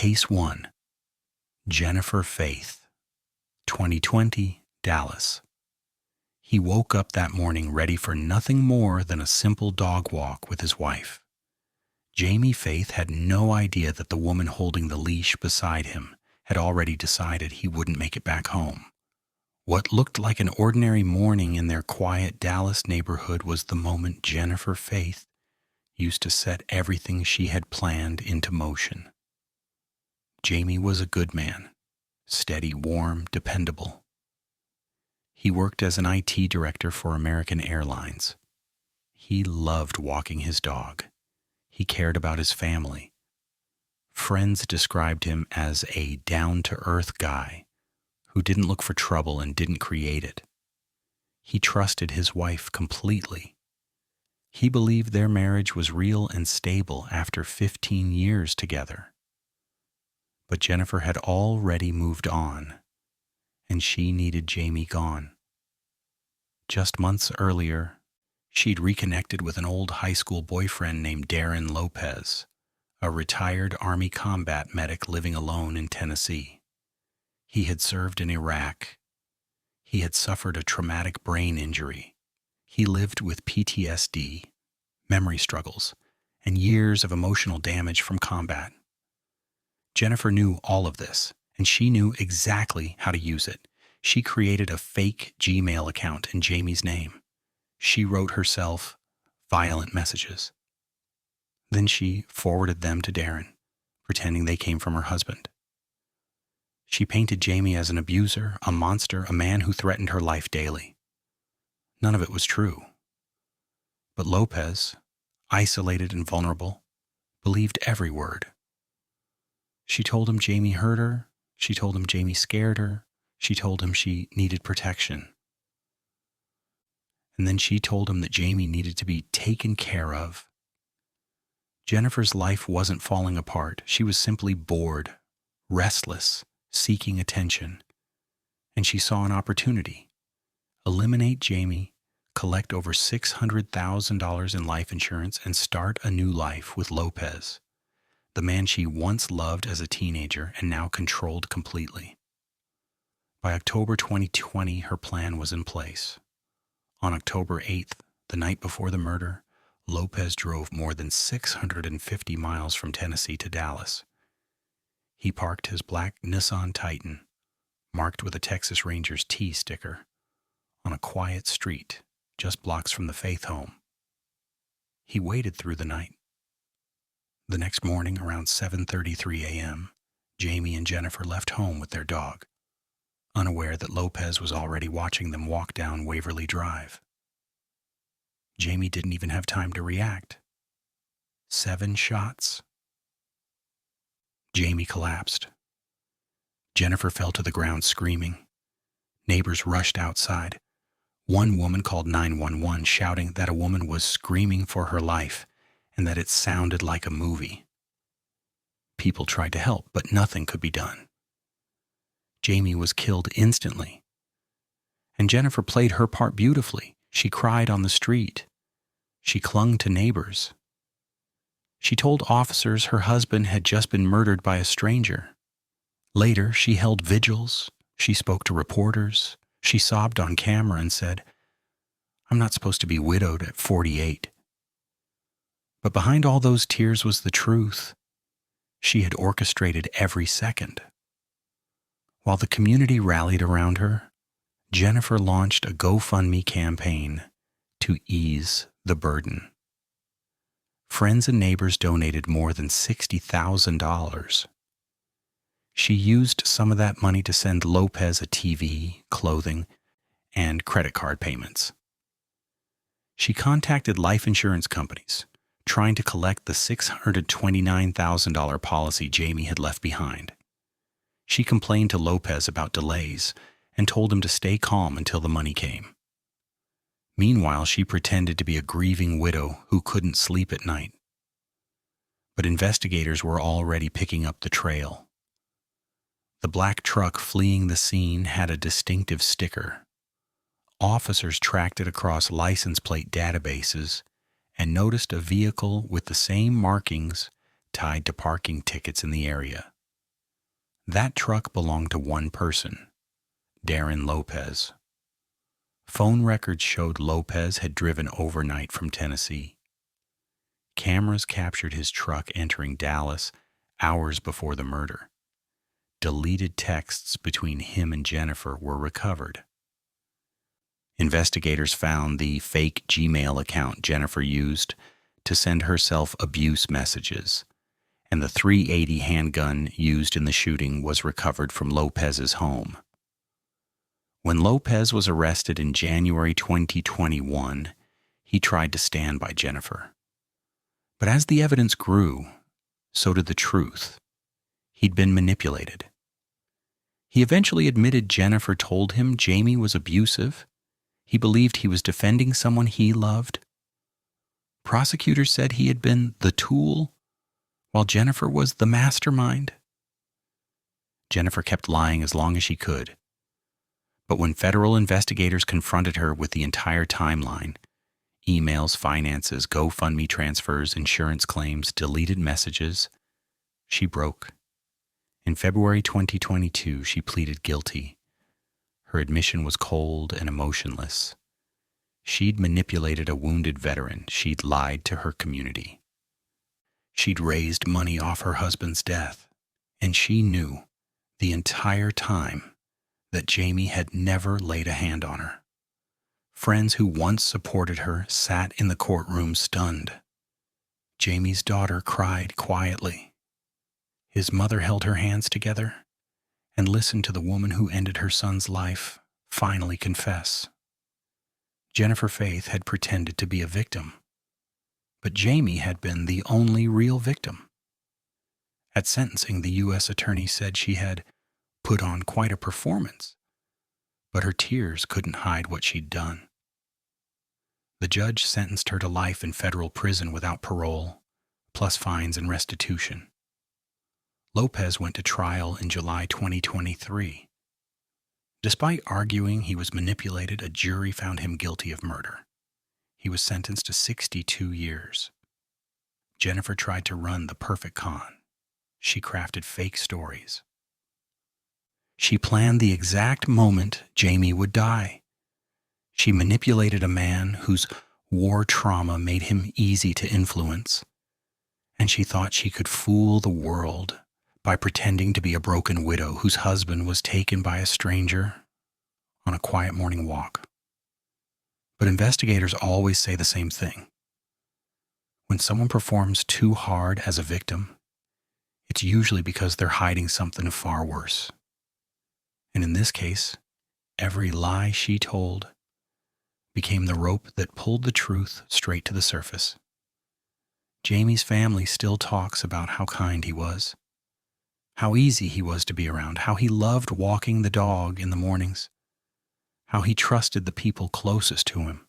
Case 1. Jennifer Faith, 2020, Dallas. He woke up that morning ready for nothing more than a simple dog walk with his wife. Jamie Faith had no idea that the woman holding the leash beside him had already decided he wouldn't make it back home. What looked like an ordinary morning in their quiet Dallas neighborhood was the moment Jennifer Faith used to set everything she had planned into motion. Jamie was a good man, steady, warm, dependable. He worked as an IT director for American Airlines. He loved walking his dog. He cared about his family. Friends described him as a down-to-earth guy who didn't look for trouble and didn't create it. He trusted his wife completely. He believed their marriage was real and stable after 15 years together. But Jennifer had already moved on, and she needed Jamie gone. Just months earlier, she'd reconnected with an old high school boyfriend named Darren Lopez, a retired Army combat medic living alone in Tennessee. He had served in Iraq. He had suffered a traumatic brain injury. He lived with PTSD, memory struggles, and years of emotional damage from combat. Jennifer knew all of this, and she knew exactly how to use it. She created a fake Gmail account in Jamie's name. She wrote herself violent messages. Then she forwarded them to Darren, pretending they came from her husband. She painted Jamie as an abuser, a monster, a man who threatened her life daily. None of it was true. But Lopez, isolated and vulnerable, believed every word. She told him Jamie hurt her. She told him Jamie scared her. She told him she needed protection. And then she told him that Jamie needed to be taken care of. Jennifer's life wasn't falling apart. She was simply bored, restless, seeking attention. And she saw an opportunity. Eliminate Jamie, collect over $600,000 in life insurance, and start a new life with Lopez, the man she once loved as a teenager and now controlled completely. By October 2020, her plan was in place. On October 8th, the night before the murder, Lopez drove more than 650 miles from Tennessee to Dallas. He parked his black Nissan Titan, marked with a Texas Rangers T sticker, on a quiet street just blocks from the Faith home. He waited through the night. The next morning, around 7:33 a.m., Jamie and Jennifer left home with their dog, unaware that Lopez was already watching them walk down Waverly Drive. Jamie didn't even have time to react. 7 shots. Jamie collapsed. Jennifer fell to the ground screaming. Neighbors rushed outside. One woman called 911, shouting that a woman was screaming for her life and that it sounded like a movie. People tried to help, but nothing could be done. Jamie was killed instantly. And Jennifer played her part beautifully. She cried on the street. She clung to neighbors. She told officers her husband had just been murdered by a stranger. Later, she held vigils. She spoke to reporters. She sobbed on camera and said, "I'm not supposed to be widowed at 48. But behind all those tears was the truth. She had orchestrated every second. While the community rallied around her, Jennifer launched a GoFundMe campaign to ease the burden. Friends and neighbors donated more than $60,000. She used some of that money to send Lopez a TV, clothing, and credit card payments. She contacted life insurance companies, trying to collect the $629,000 policy Jamie had left behind. She complained to Lopez about delays and told him to stay calm until the money came. Meanwhile, she pretended to be a grieving widow who couldn't sleep at night. But investigators were already picking up the trail. The black truck fleeing the scene had a distinctive sticker. Officers tracked it across license plate databases and noticed a vehicle with the same markings tied to parking tickets in the area. That truck belonged to one person, Darren Lopez. Phone records showed Lopez had driven overnight from Tennessee. Cameras captured his truck entering Dallas hours before the murder. Deleted texts between him and Jennifer were recovered. Investigators found the fake Gmail account Jennifer used to send herself abuse messages, and the .380 handgun used in the shooting was recovered from Lopez's home. When Lopez was arrested in January 2021, he tried to stand by Jennifer. But as the evidence grew, so did the truth. He'd been manipulated. He eventually admitted Jennifer told him Jamie was abusive. He believed he was defending someone he loved. Prosecutors said he had been the tool, while Jennifer was the mastermind. Jennifer kept lying as long as she could. But when federal investigators confronted her with the entire timeline, emails, finances, GoFundMe transfers, insurance claims, deleted messages, she broke. In February 2022, she pleaded guilty. Her admission was cold and emotionless. She'd manipulated a wounded veteran. She'd lied to her community. She'd raised money off her husband's death, and she knew the entire time that Jamie had never laid a hand on her. Friends who once supported her sat in the courtroom stunned. Jamie's daughter cried quietly. His mother held her hands together and listened to the woman who ended her son's life finally confess. Jennifer Faith had pretended to be a victim, but Jamie had been the only real victim. At sentencing, the U.S. attorney said she had put on quite a performance, but her tears couldn't hide what she'd done. The judge sentenced her to life in federal prison without parole, plus fines and restitution. Lopez went to trial in July 2023. Despite arguing he was manipulated, a jury found him guilty of murder. He was sentenced to 62 years. Jennifer tried to run the perfect con. She crafted fake stories. She planned the exact moment Jamie would die. She manipulated a man whose war trauma made him easy to influence, and she thought she could fool the world by pretending to be a broken widow whose husband was taken by a stranger on a quiet morning walk. But investigators always say the same thing. When someone performs too hard as a victim, it's usually because they're hiding something far worse. And in this case, every lie she told became the rope that pulled the truth straight to the surface. Jamie's family still talks about how kind he was, how easy he was to be around, how he loved walking the dog in the mornings, how he trusted the people closest to him,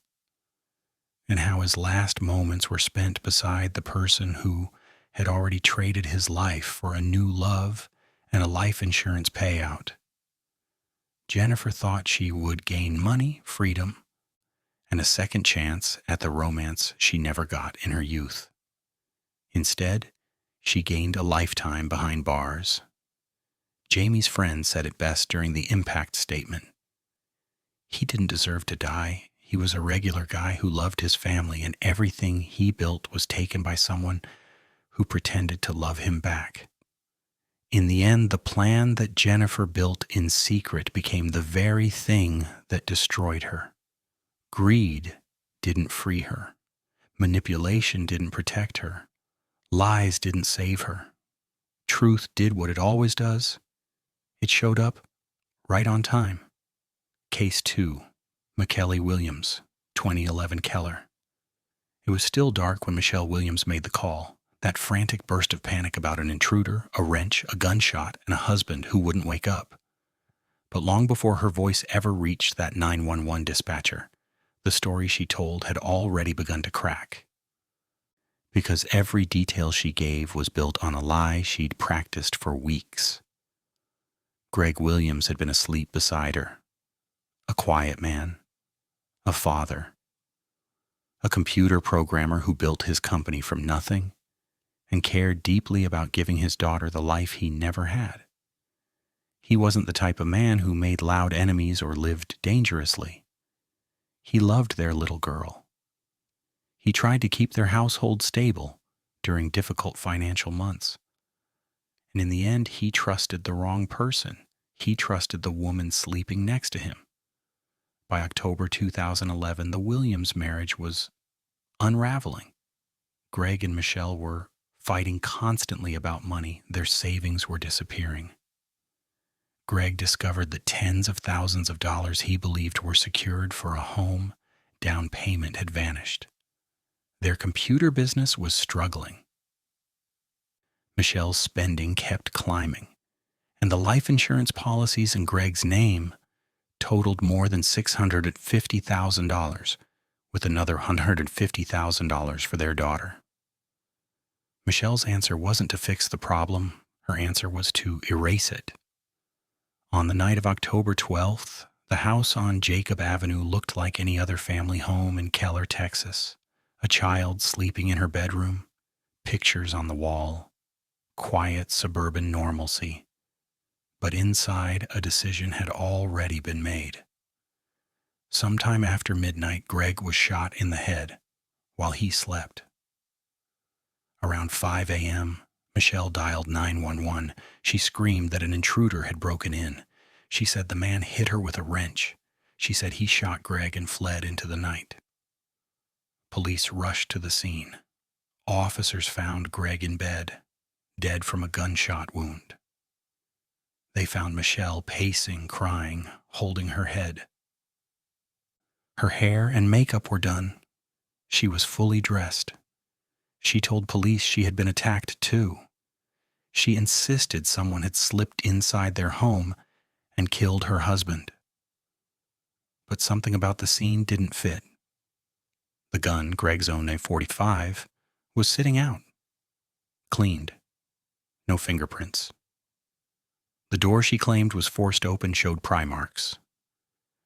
and how his last moments were spent beside the person who had already traded his life for a new love and a life insurance payout. Jennifer thought she would gain money, freedom, and a second chance at the romance she never got in her youth. Instead, she gained a lifetime behind bars. Jamie's friend said it best during the impact statement. He didn't deserve to die. He was a regular guy who loved his family, and everything he built was taken by someone who pretended to love him back. In the end, the plan that Jennifer built in secret became the very thing that destroyed her. Greed didn't free her. Manipulation didn't protect her. Lies didn't save her. Truth did what it always does. It showed up right on time. Case 2, McKelly Williams, 2011 Keller. It was still dark when Michelle Williams made the call. That frantic burst of panic about an intruder, a wrench, a gunshot, and a husband who wouldn't wake up. But long before her voice ever reached that 911 dispatcher, the story she told had already begun to crack. Because every detail she gave was built on a lie she'd practiced for weeks. Greg Williams had been asleep beside her. A quiet man. A father. A computer programmer who built his company from nothing and cared deeply about giving his daughter the life he never had. He wasn't the type of man who made loud enemies or lived dangerously. He loved their little girl. He tried to keep their household stable during difficult financial months. And in the end, he trusted the wrong person. He trusted the woman sleeping next to him. By October 2011, the Williams marriage was unraveling. Greg and Michelle were fighting constantly about money. Their savings were disappearing. Greg discovered that tens of thousands of dollars he believed were secured for a home down payment had vanished. Their computer business was struggling. Michelle's spending kept climbing, and the life insurance policies in Greg's name totaled more than $650,000, with another $150,000 for their daughter. Michelle's answer wasn't to fix the problem. Her answer was to erase it. On the night of October 12th, the house on Jacob Avenue looked like any other family home in Keller, Texas. A child sleeping in her bedroom, pictures on the wall, quiet suburban normalcy. But inside, a decision had already been made. Sometime after midnight, Greg was shot in the head while he slept. Around 5 a.m., Michelle dialed 911. She screamed that an intruder had broken in. She said the man hit her with a wrench. She said he shot Greg and fled into the night. Police rushed to the scene. Officers found Greg in bed, dead from a gunshot wound. They found Michelle pacing, crying, holding her head. Her hair and makeup were done. She was fully dressed. She told police she had been attacked too. She insisted someone had slipped inside their home and killed her husband. But something about the scene didn't fit. The gun, Greg's own .45, was sitting out. Cleaned. No fingerprints. The door she claimed was forced open showed pry marks,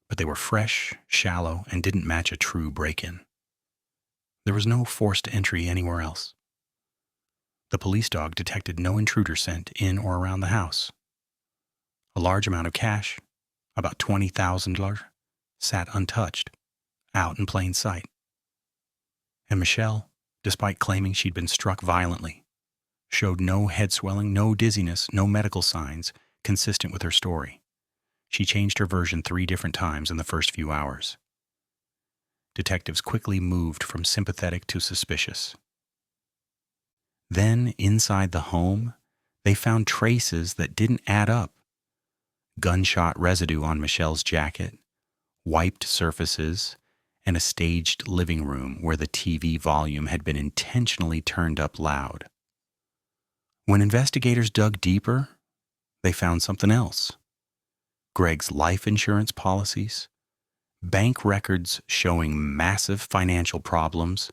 but they were fresh, shallow, and didn't match a true break-in. There was no forced entry anywhere else. The police dog detected no intruder scent in or around the house. A large amount of cash, about $20,000, sat untouched, out in plain sight. And Michelle, despite claiming she'd been struck violently, showed no head swelling, no dizziness, no medical signs consistent with her story. She changed her version 3 different times in the first few hours. Detectives quickly moved from sympathetic to suspicious. Then, inside the home, they found traces that didn't add up. Gunshot residue on Michelle's jacket, wiped surfaces, and a staged living room where the TV volume had been intentionally turned up loud. When investigators dug deeper, they found something else. Greg's life insurance policies, bank records showing massive financial problems,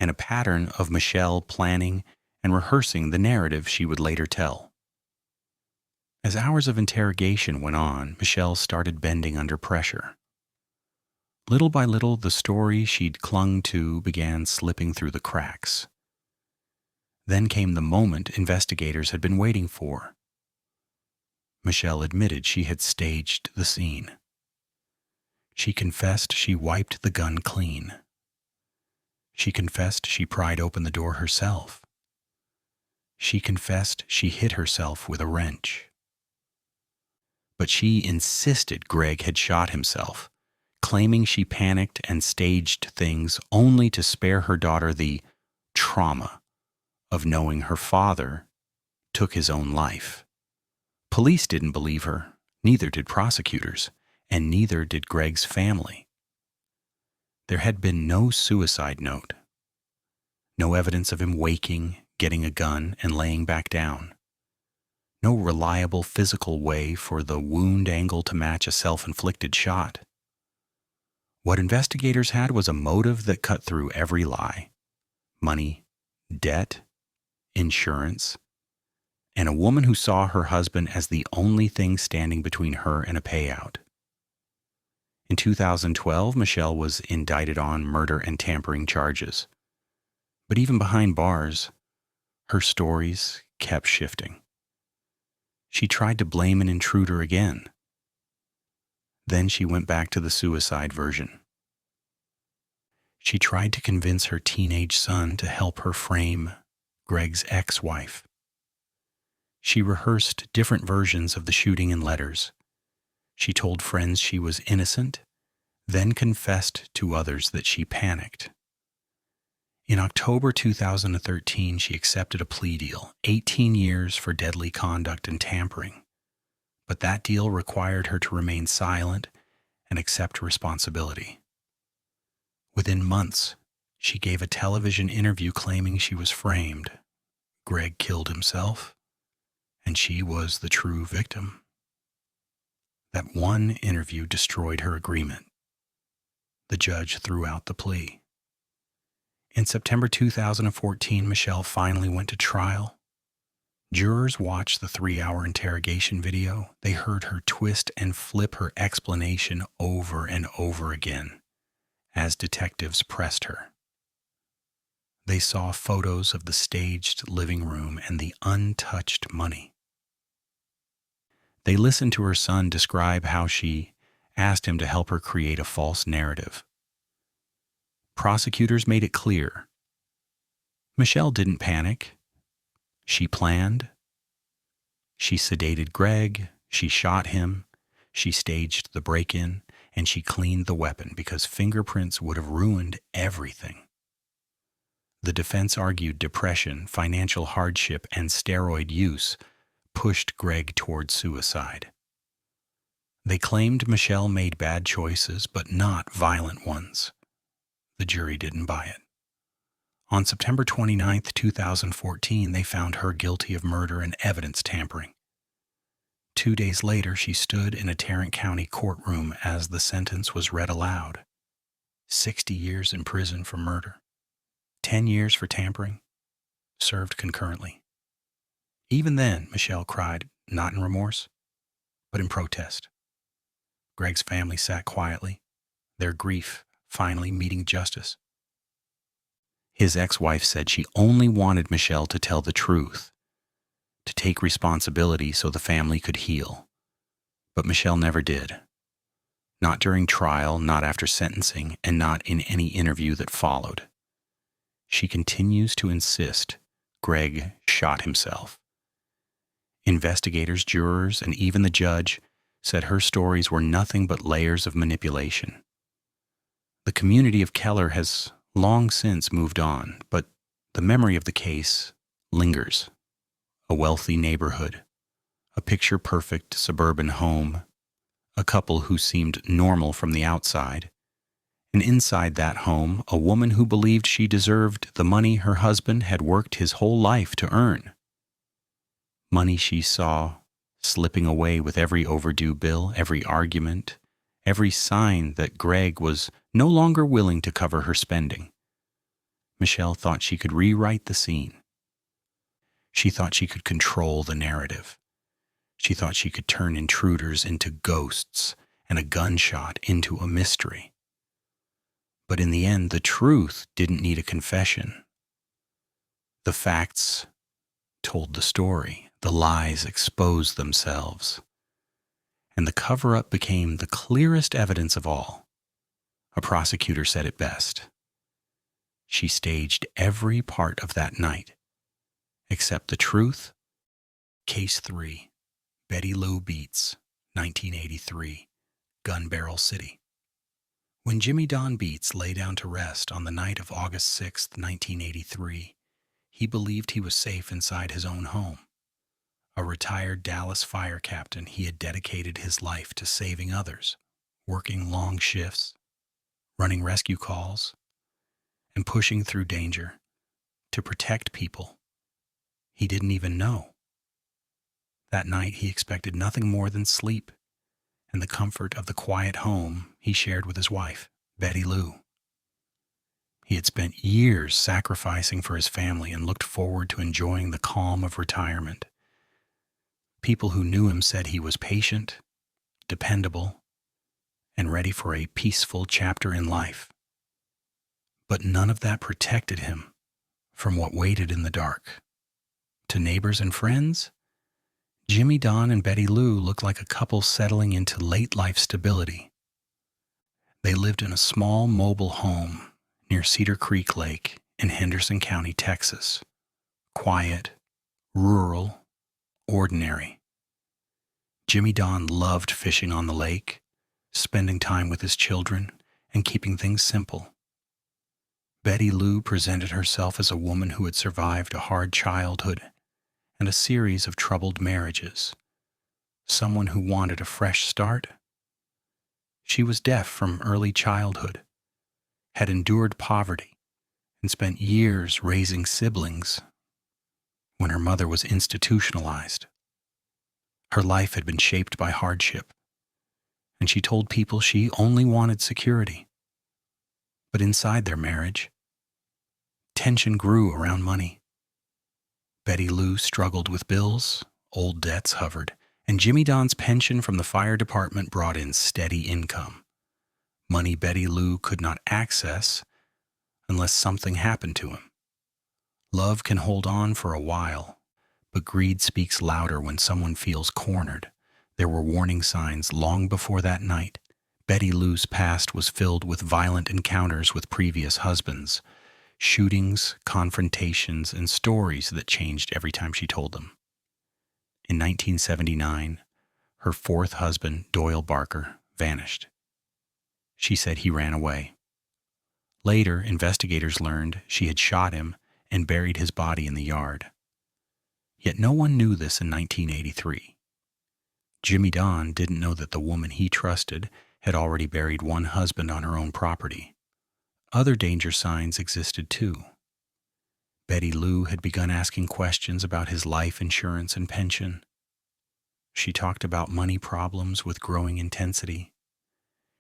and a pattern of Michelle planning and rehearsing the narrative she would later tell. As hours of interrogation went on, Michelle started bending under pressure. Little by little, the story she'd clung to began slipping through the cracks. Then came the moment investigators had been waiting for. Michelle admitted she had staged the scene. She confessed she wiped the gun clean. She confessed she pried open the door herself. She confessed she hit herself with a wrench. But she insisted Greg had shot himself, claiming she panicked and staged things only to spare her daughter the trauma of knowing her father took his own life. Police didn't believe her, neither did prosecutors, and neither did Greg's family. There had been no suicide note, no evidence of him waking, getting a gun, and laying back down. No reliable physical way for the wound angle to match a self-inflicted shot. What investigators had was a motive that cut through every lie. Money, debt, insurance, and a woman who saw her husband as the only thing standing between her and a payout. In 2012, Michelle was indicted on murder and tampering charges. But even behind bars, her stories kept shifting. She tried to blame an intruder again. Then she went back to the suicide version. She tried to convince her teenage son to help her frame Greg's ex-wife. She rehearsed different versions of the shooting in letters. She told friends she was innocent, then confessed to others that she panicked. In October 2013, she accepted a plea deal, 18 years for deadly conduct and tampering. But that deal required her to remain silent and accept responsibility. Within months, she gave a television interview claiming she was framed. Greg killed himself, and she was the true victim. That one interview destroyed her agreement. The judge threw out the plea. In September 2014, Michelle finally went to trial. Jurors watched the 3-hour interrogation video. They heard her twist and flip her explanation over and over again as detectives pressed her. They saw photos of the staged living room and the untouched money. They listened to her son describe how she asked him to help her create a false narrative. Prosecutors made it clear. Michelle didn't panic. She planned. She sedated Greg. She shot him. She staged the break-in, and she cleaned the weapon because fingerprints would have ruined everything. The defense argued depression, financial hardship, and steroid use pushed Greg toward suicide. They claimed Michelle made bad choices, but not violent ones. The jury didn't buy it. On September 29, 2014, they found her guilty of murder and evidence tampering. 2 days later, she stood in a Tarrant County courtroom as the sentence was read aloud. 60 years in prison for murder. 10 years for tampering, served concurrently. Even then, Michelle cried, not in remorse, but in protest. Greg's family sat quietly, their grief finally meeting justice. His ex-wife said she only wanted Michelle to tell the truth, to take responsibility so the family could heal. But Michelle never did. Not during trial, not after sentencing, and not in any interview that followed. She continues to insist Greg shot himself. Investigators, jurors, and even the judge said her stories were nothing but layers of manipulation. The community of Keller has long since moved on, but the memory of the case lingers. A wealthy neighborhood, a picture-perfect suburban home, a couple who seemed normal from the outside, and inside that home, a woman who believed she deserved the money her husband had worked his whole life to earn. Money she saw slipping away with every overdue bill, every argument, every sign that Greg was no longer willing to cover her spending. Michelle thought she could rewrite the scene. She thought she could control the narrative. She thought she could turn intruders into ghosts and a gunshot into a mystery. But in the end, the truth didn't need a confession. The facts told the story. The lies exposed themselves. And the cover-up became the clearest evidence of all. A prosecutor said it best. She staged every part of that night, except the truth. Case 3, Betty Lou Beats, 1983, Gun Barrel City. When Jimmy Don Beats lay down to rest on the night of August 6, 1983, he believed he was safe inside his own home. A retired Dallas fire captain, he had dedicated his life to saving others, working long shifts, running rescue calls, and pushing through danger to protect people he didn't even know. That night, he expected nothing more than sleep and the comfort of the quiet home he shared with his wife, Betty Lou. He had spent years sacrificing for his family and looked forward to enjoying the calm of retirement. People who knew him said he was patient, dependable, and ready for a peaceful chapter in life. But none of that protected him from what waited in the dark. To neighbors and friends, Jimmy Don and Betty Lou looked like a couple settling into late life stability. They lived in a small mobile home near Cedar Creek Lake in Henderson County, Texas. Quiet, rural, ordinary. Jimmy Don loved fishing on the lake, spending time with his children, and keeping things simple. Betty Lou presented herself as a woman who had survived a hard childhood and a series of troubled marriages. Someone who wanted a fresh start. She was deaf from early childhood, had endured poverty, and spent years raising siblings when her mother was institutionalized. Her life had been shaped by hardship, and she told people she only wanted security. But inside their marriage, tension grew around money. Betty Lou struggled with bills, old debts hovered, and Jimmy Don's pension from the fire department brought in steady income. Money Betty Lou could not access unless something happened to him. Love can hold on for a while, but greed speaks louder when someone feels cornered. There were warning signs long before that night. Betty Lou's past was filled with violent encounters with previous husbands, shootings, confrontations, and stories that changed every time she told them. In 1979, her fourth husband, Doyle Barker, vanished. She said he ran away. Later, investigators learned she had shot him and buried his body in the yard. Yet no one knew this in 1983. Jimmy Don didn't know that the woman he trusted had already buried one husband on her own property. Other danger signs existed too. Betty Lou had begun asking questions about his life insurance and pension. She talked about money problems with growing intensity.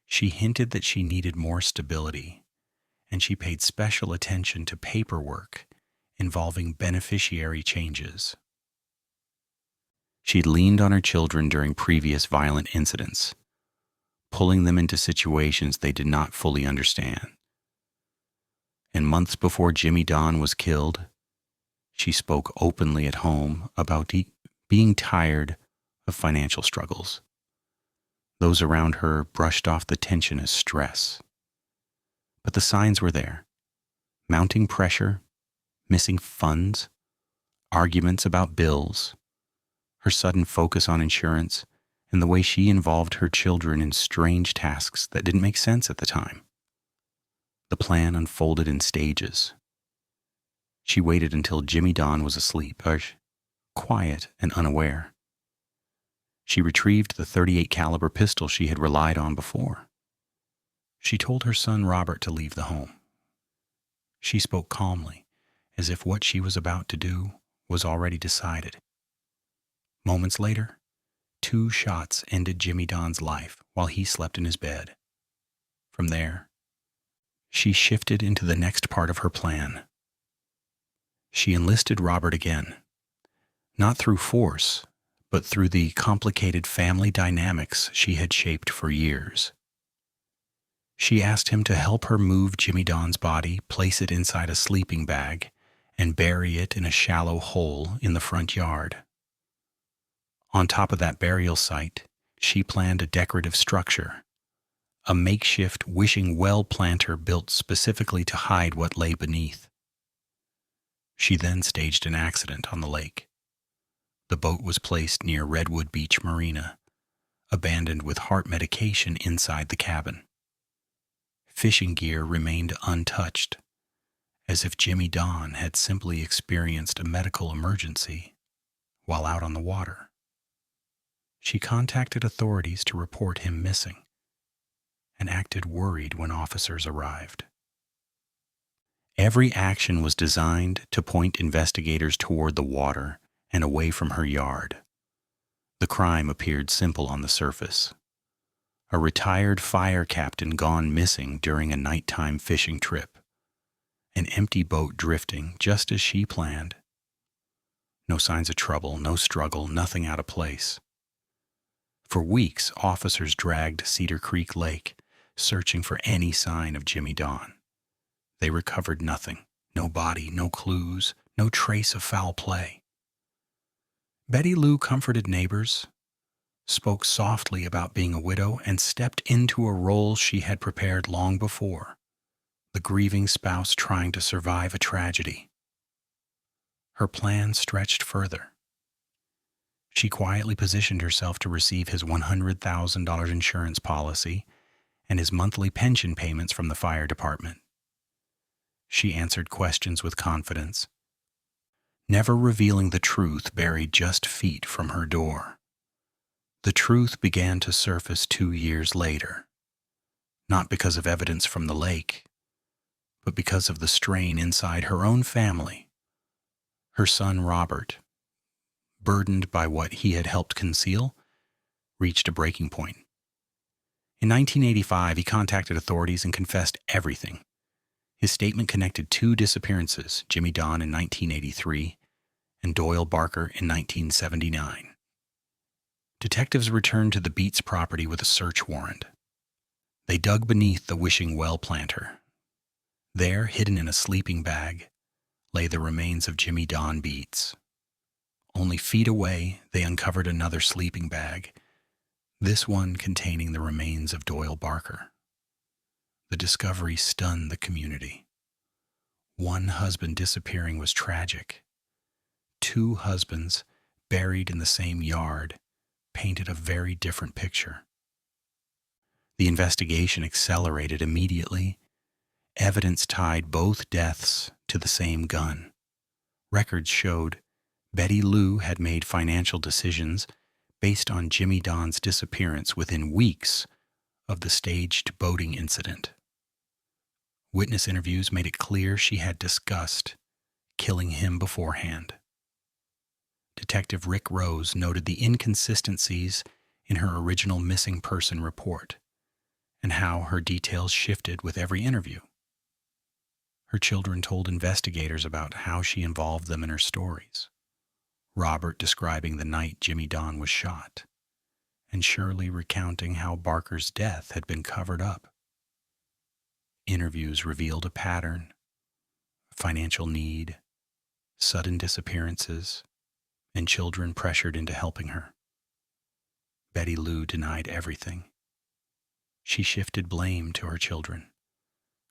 She hinted that she needed more stability, and she paid special attention to paperwork involving beneficiary changes. She'd leaned on her children during previous violent incidents, pulling them into situations they did not fully understand. And months before Jimmy Don was killed, she spoke openly at home about being tired of financial struggles. Those around her brushed off the tension as stress. But the signs were there. Mounting pressure, missing funds, arguments about bills, her sudden focus on insurance, and the way she involved her children in strange tasks that didn't make sense at the time. The plan unfolded in stages. She waited until Jimmy Don was asleep, quiet and unaware. She retrieved the .38 caliber pistol she had relied on before. She told her son Robert to leave the home. She spoke calmly, as if what she was about to do was already decided. Moments later, 2 shots ended Jimmy Don's life while he slept in his bed. From there, she shifted into the next part of her plan. She enlisted Robert again, not through force, but through the complicated family dynamics she had shaped for years. She asked him to help her move Jimmy Don's body, place it inside a sleeping bag, and bury it in a shallow hole in the front yard. On top of that burial site, she planned a decorative structure, a makeshift wishing well planter built specifically to hide what lay beneath. She then staged an accident on the lake. The boat was placed near Redwood Beach Marina, abandoned with heart medication inside the cabin. Fishing gear remained untouched, as if Jimmy Don had simply experienced a medical emergency while out on the water. She contacted authorities to report him missing and acted worried when officers arrived. Every action was designed to point investigators toward the water and away from her yard. The crime appeared simple on the surface. A retired fire captain gone missing during a nighttime fishing trip. An empty boat drifting just as she planned. No signs of trouble, no struggle, nothing out of place. For weeks, officers dragged Cedar Creek Lake, searching for any sign of Jimmy Don. They recovered nothing. No body, no clues, no trace of foul play. Betty Lou comforted neighbors, spoke softly about being a widow, and stepped into a role she had prepared long before, the grieving spouse trying to survive a tragedy. Her plan stretched further. She quietly positioned herself to receive his $100,000 insurance policy and his monthly pension payments from the fire department. She answered questions with confidence, never revealing the truth buried just feet from her door. The truth began to surface 2 years later, not because of evidence from the lake, but because of the strain inside her own family. Her son Robert, burdened by what he had helped conceal, reached a breaking point. In 1985, he contacted authorities and confessed everything. His statement connected 2 disappearances, Jimmy Don in 1983 and Doyle Barker in 1979. Detectives returned to the Beats property with a search warrant. They dug beneath the wishing well planter. There, hidden in a sleeping bag, lay the remains of Jimmy Don Beats. Only feet away, they uncovered another sleeping bag, this one containing the remains of Doyle Barker. The discovery stunned the community. One husband disappearing was tragic. 2 husbands, buried in the same yard, painted a very different picture. The investigation accelerated immediately. Evidence tied both deaths to the same gun. Records showed Betty Lou had made financial decisions based on Jimmy Don's disappearance within weeks of the staged boating incident. Witness interviews made it clear she had discussed killing him beforehand. Detective Rick Rose noted the inconsistencies in her original missing person report and how her details shifted with every interview. Her children told investigators about how she involved them in her stories. Robert describing the night Jimmy Don was shot, and Shirley recounting how Barker's death had been covered up. Interviews revealed a pattern: financial need, sudden disappearances, and children pressured into helping her. Betty Lou denied everything. She shifted blame to her children,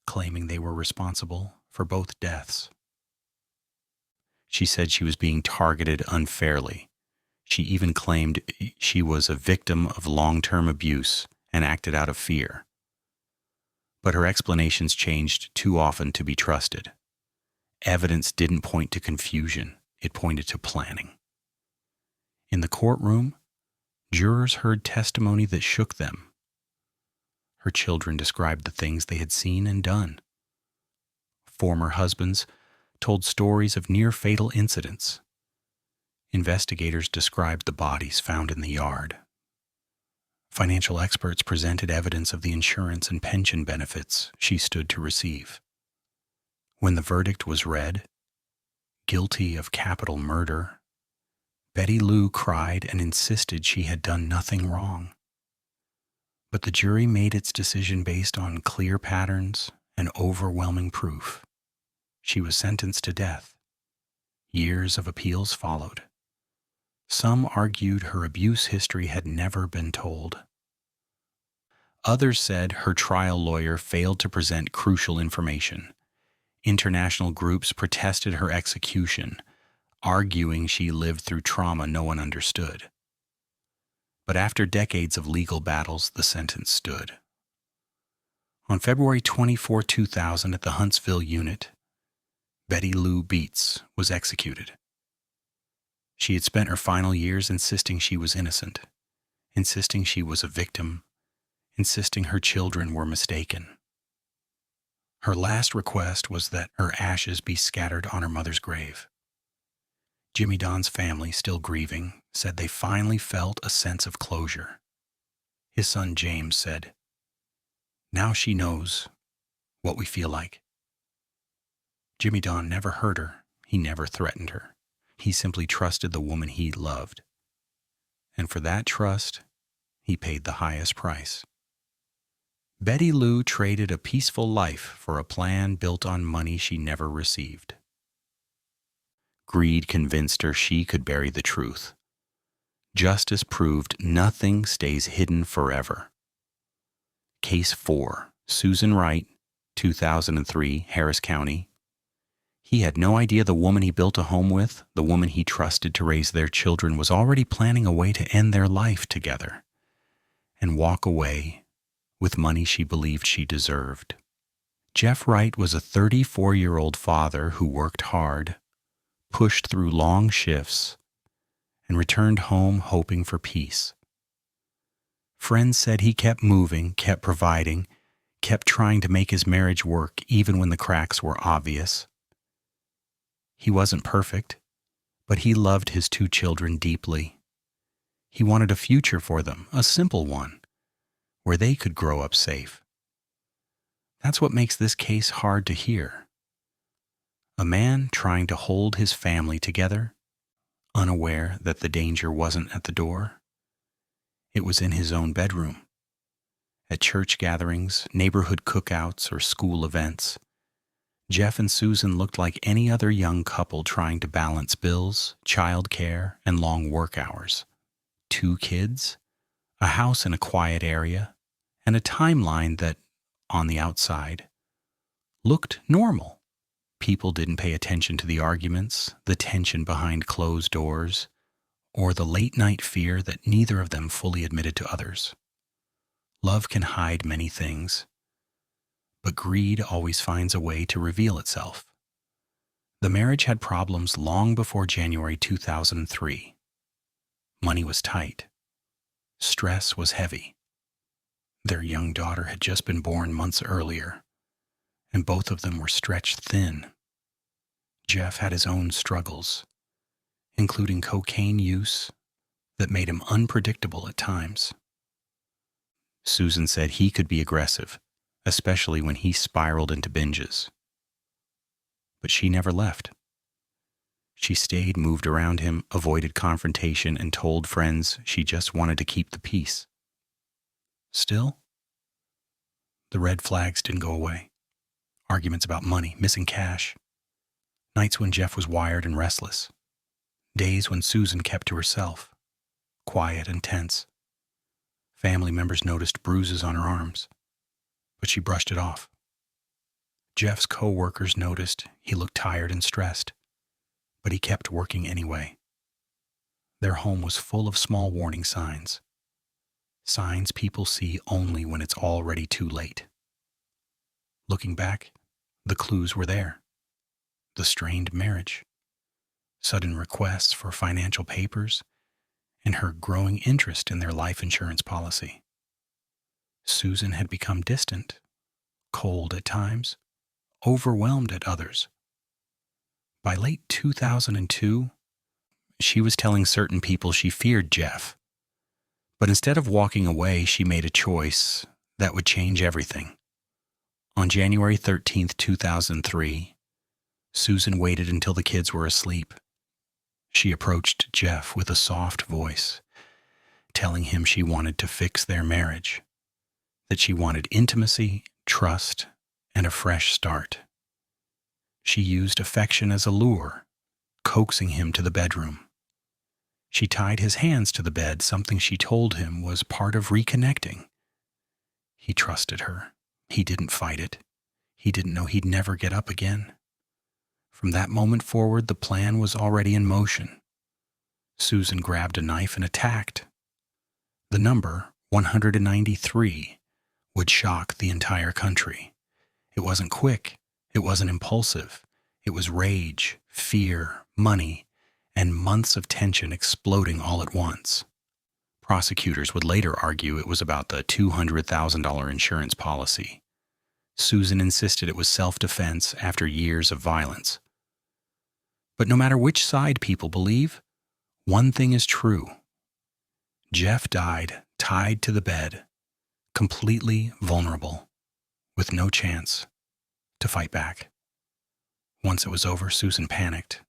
claiming they were responsible for both deaths. She said she was being targeted unfairly. She even claimed she was a victim of long-term abuse and acted out of fear. But her explanations changed too often to be trusted. Evidence didn't point to confusion, it pointed to planning. In the courtroom, jurors heard testimony that shook them. Her children described the things they had seen and done. Former husbands told stories of near-fatal incidents. Investigators described the bodies found in the yard. Financial experts presented evidence of the insurance and pension benefits she stood to receive. When the verdict was read, guilty of capital murder, Betty Lou cried and insisted she had done nothing wrong. But the jury made its decision based on clear patterns and overwhelming proof. She was sentenced to death. Years of appeals followed. Some argued her abuse history had never been told. Others said her trial lawyer failed to present crucial information. International groups protested her execution, arguing she lived through trauma no one understood. But after decades of legal battles, the sentence stood. On February 24, 2000, at the Huntsville unit, Betty Lou Beats was executed. She had spent her final years insisting she was innocent, insisting she was a victim, insisting her children were mistaken. Her last request was that her ashes be scattered on her mother's grave. Jimmy Don's family, still grieving, said they finally felt a sense of closure. His son James said, "Now she knows what we feel like." Jimmy Don never hurt her. He never threatened her. He simply trusted the woman he loved. And for that trust, he paid the highest price. Betty Lou traded a peaceful life for a plan built on money she never received. Greed convinced her she could bury the truth. Justice proved nothing stays hidden forever. Case 4, Susan Wright, 2003, Harris County. He had no idea the woman he built a home with, the woman he trusted to raise their children, was already planning a way to end their life together and walk away with money she believed she deserved. Jeff Wright was a 34-year-old father who worked hard, pushed through long shifts, and returned home hoping for peace. Friends said he kept moving, kept providing, kept trying to make his marriage work even when the cracks were obvious. He wasn't perfect, but he loved his 2 children deeply. He wanted a future for them, a simple one, where they could grow up safe. That's what makes this case hard to hear. A man trying to hold his family together, unaware that the danger wasn't at the door. It was in his own bedroom. At church gatherings, neighborhood cookouts, or school events, Jeff and Susan looked like any other young couple trying to balance bills, childcare, and long work hours. 2 kids, a house in a quiet area, and a timeline that, on the outside, looked normal. People didn't pay attention to the arguments, the tension behind closed doors, or the late-night fear that neither of them fully admitted to others. Love can hide many things, but greed always finds a way to reveal itself. The marriage had problems long before January 2003. Money was tight. Stress was heavy. Their young daughter had just been born months earlier, and both of them were stretched thin. Jeff had his own struggles, including cocaine use that made him unpredictable at times. Susan said he could be aggressive, especially when he spiraled into binges. But she never left. She stayed, moved around him, avoided confrontation, and told friends she just wanted to keep the peace. Still, the red flags didn't go away. Arguments about money, missing cash. Nights when Jeff was wired and restless. Days when Susan kept to herself, quiet and tense. Family members noticed bruises on her arms, but she brushed it off. Jeff's co-workers noticed he looked tired and stressed, but he kept working anyway. Their home was full of small warning signs. Signs people see only when it's already too late. Looking back, the clues were there. The strained marriage, sudden requests for financial papers, and her growing interest in their life insurance policy. Susan had become distant, cold at times, overwhelmed at others. By late 2002, she was telling certain people she feared Jeff. But instead of walking away, she made a choice that would change everything. On January 13, 2003, Susan waited until the kids were asleep. She approached Jeff with a soft voice, telling him she wanted to fix their marriage, that she wanted intimacy, trust, and a fresh start. She used affection as a lure, coaxing him to the bedroom. She tied his hands to the bed, something she told him was part of reconnecting. He trusted her. He didn't fight it. He didn't know he'd never get up again. From that moment forward, the plan was already in motion. Susan grabbed a knife and attacked. The number, 193, would shock the entire country. It wasn't quick. It wasn't impulsive. It was rage, fear, money, and months of tension exploding all at once. Prosecutors would later argue it was about the $200,000 insurance policy. Susan insisted it was self-defense after years of violence. But no matter which side people believe, one thing is true. Jeff died tied to the bed, completely vulnerable, with no chance to fight back. Once it was over, Susan panicked.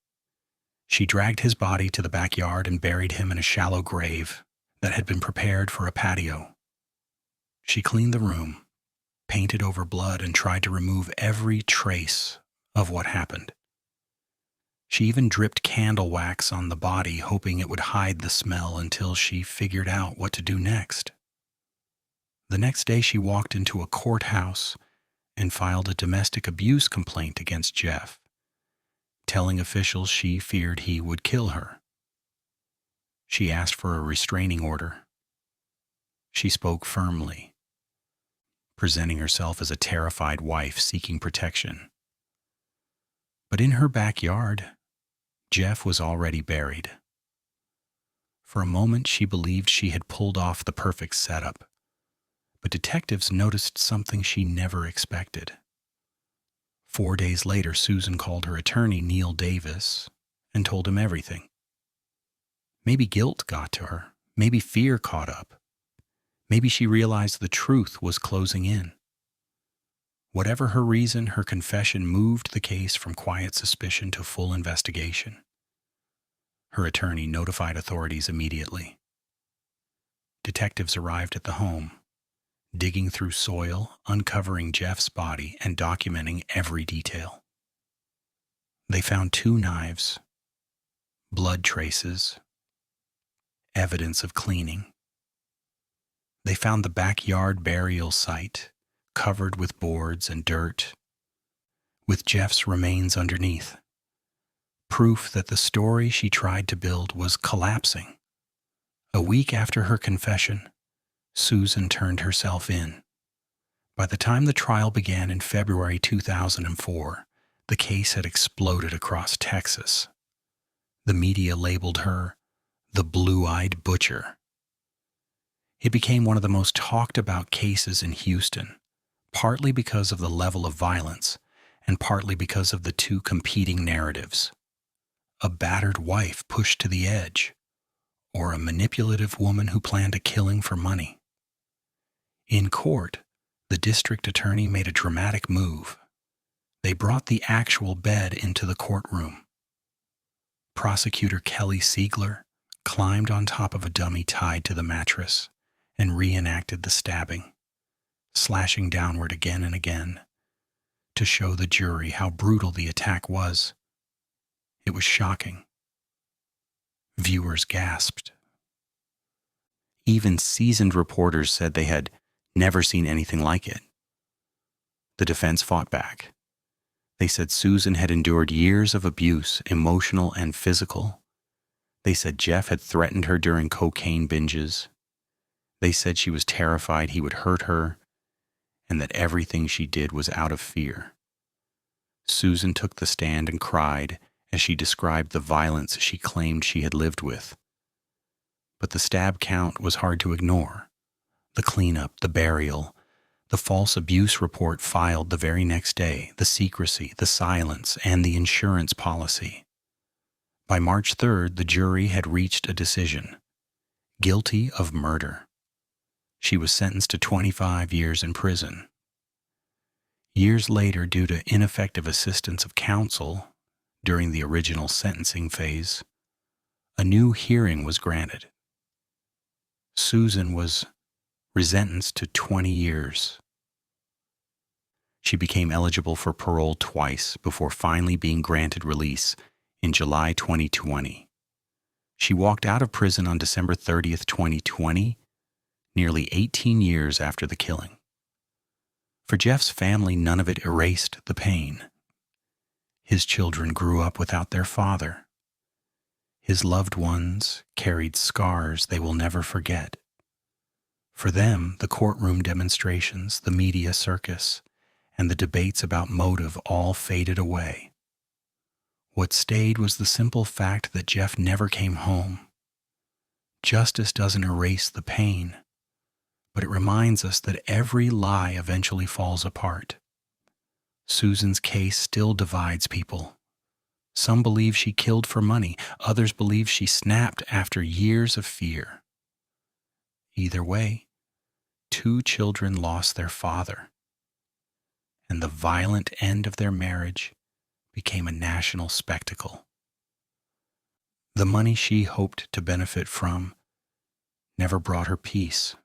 She dragged his body to the backyard and buried him in a shallow grave that had been prepared for a patio. She cleaned the room, painted over blood, and tried to remove every trace of what happened. She even dripped candle wax on the body, hoping it would hide the smell until she figured out what to do next. The next day, she walked into a courthouse and filed a domestic abuse complaint against Jeff, telling officials she feared he would kill her. She asked for a restraining order. She spoke firmly, presenting herself as a terrified wife seeking protection. But in her backyard, Jeff was already buried. For a moment, she believed she had pulled off the perfect setup, but detectives noticed something she never expected. 4 days later, Susan called her attorney, Neil Davis, and told him everything. Maybe guilt got to her. Maybe fear caught up. Maybe she realized the truth was closing in. Whatever her reason, her confession moved the case from quiet suspicion to full investigation. Her attorney notified authorities immediately. Detectives arrived at the home, digging through soil, uncovering Jeff's body, and documenting every detail. They found 2 knives, blood traces, evidence of cleaning. They found the backyard burial site, covered with boards and dirt, with Jeff's remains underneath. Proof that the story she tried to build was collapsing. A week after her confession, Susan turned herself in. By the time the trial began in February 2004, the case had exploded across Texas. The media labeled her the Blue-Eyed Butcher. It became one of the most talked about cases in Houston, partly because of the level of violence and partly because of the 2 competing narratives: a battered wife pushed to the edge, or a manipulative woman who planned a killing for money. In court, the district attorney made a dramatic move. They brought the actual bed into the courtroom. Prosecutor Kelly Siegler climbed on top of a dummy tied to the mattress and reenacted the stabbing, slashing downward again and again to show the jury how brutal the attack was. It was shocking. Viewers gasped. Even seasoned reporters said they had never seen anything like it. The defense fought back. They said Susan had endured years of abuse, emotional and physical. They said Jeff had threatened her during cocaine binges. They said she was terrified he would hurt her, and that everything she did was out of fear. Susan took the stand and cried as she described the violence she claimed she had lived with. But the stab count was hard to ignore. The cleanup, the burial, the false abuse report filed the very next day, the secrecy, the silence, and the insurance policy. By March 3rd, the jury had reached a decision: guilty of murder. She was sentenced to 25 years in prison. Years later, due to ineffective assistance of counsel during the original sentencing phase, a new hearing was granted. Susan was resentenced to 20 years. She became eligible for parole twice before finally being granted release in July 2020. She walked out of prison on December 30th, 2020, nearly 18 years after the killing. For Jeff's family, none of it erased the pain. His children grew up without their father. His loved ones carried scars they will never forget. For them, the courtroom demonstrations, the media circus, and the debates about motive all faded away. What stayed was the simple fact that Jeff never came home. Justice doesn't erase the pain, but it reminds us that every lie eventually falls apart. Susan's case still divides people. Some believe she killed for money. Others believe she snapped after years of fear. Either way, 2 children lost their father, and the violent end of their marriage became a national spectacle. The money she hoped to benefit from never brought her peace.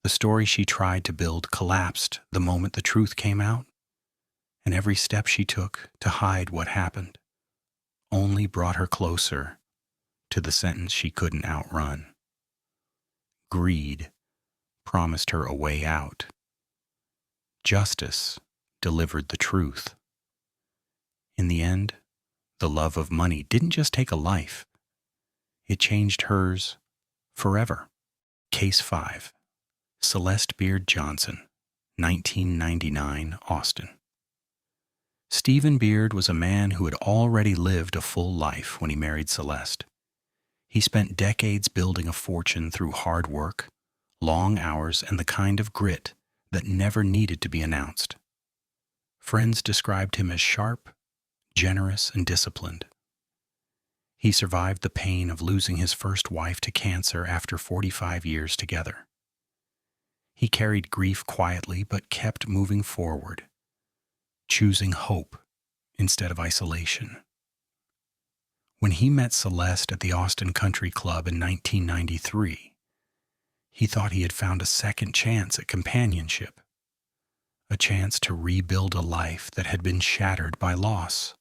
The story she tried to build collapsed the moment the truth came out, and every step she took to hide what happened only brought her closer to the sentence she couldn't outrun. Greed promised her a way out. Justice delivered the truth. In the end, the love of money didn't just take a life, it changed hers forever. Case 5. Celeste Beard Johnson, 1999, Austin. Stephen Beard was a man who had already lived a full life when he married Celeste. He spent decades building a fortune through hard work, long hours, and the kind of grit that never needed to be announced. Friends described him as sharp, generous, and disciplined. He survived the pain of losing his first wife to cancer after 45 years together. He carried grief quietly but kept moving forward, choosing hope instead of isolation. When he met Celeste at the Austin Country Club in 1993, he thought he had found a second chance at companionship, a chance to rebuild a life that had been shattered by loss.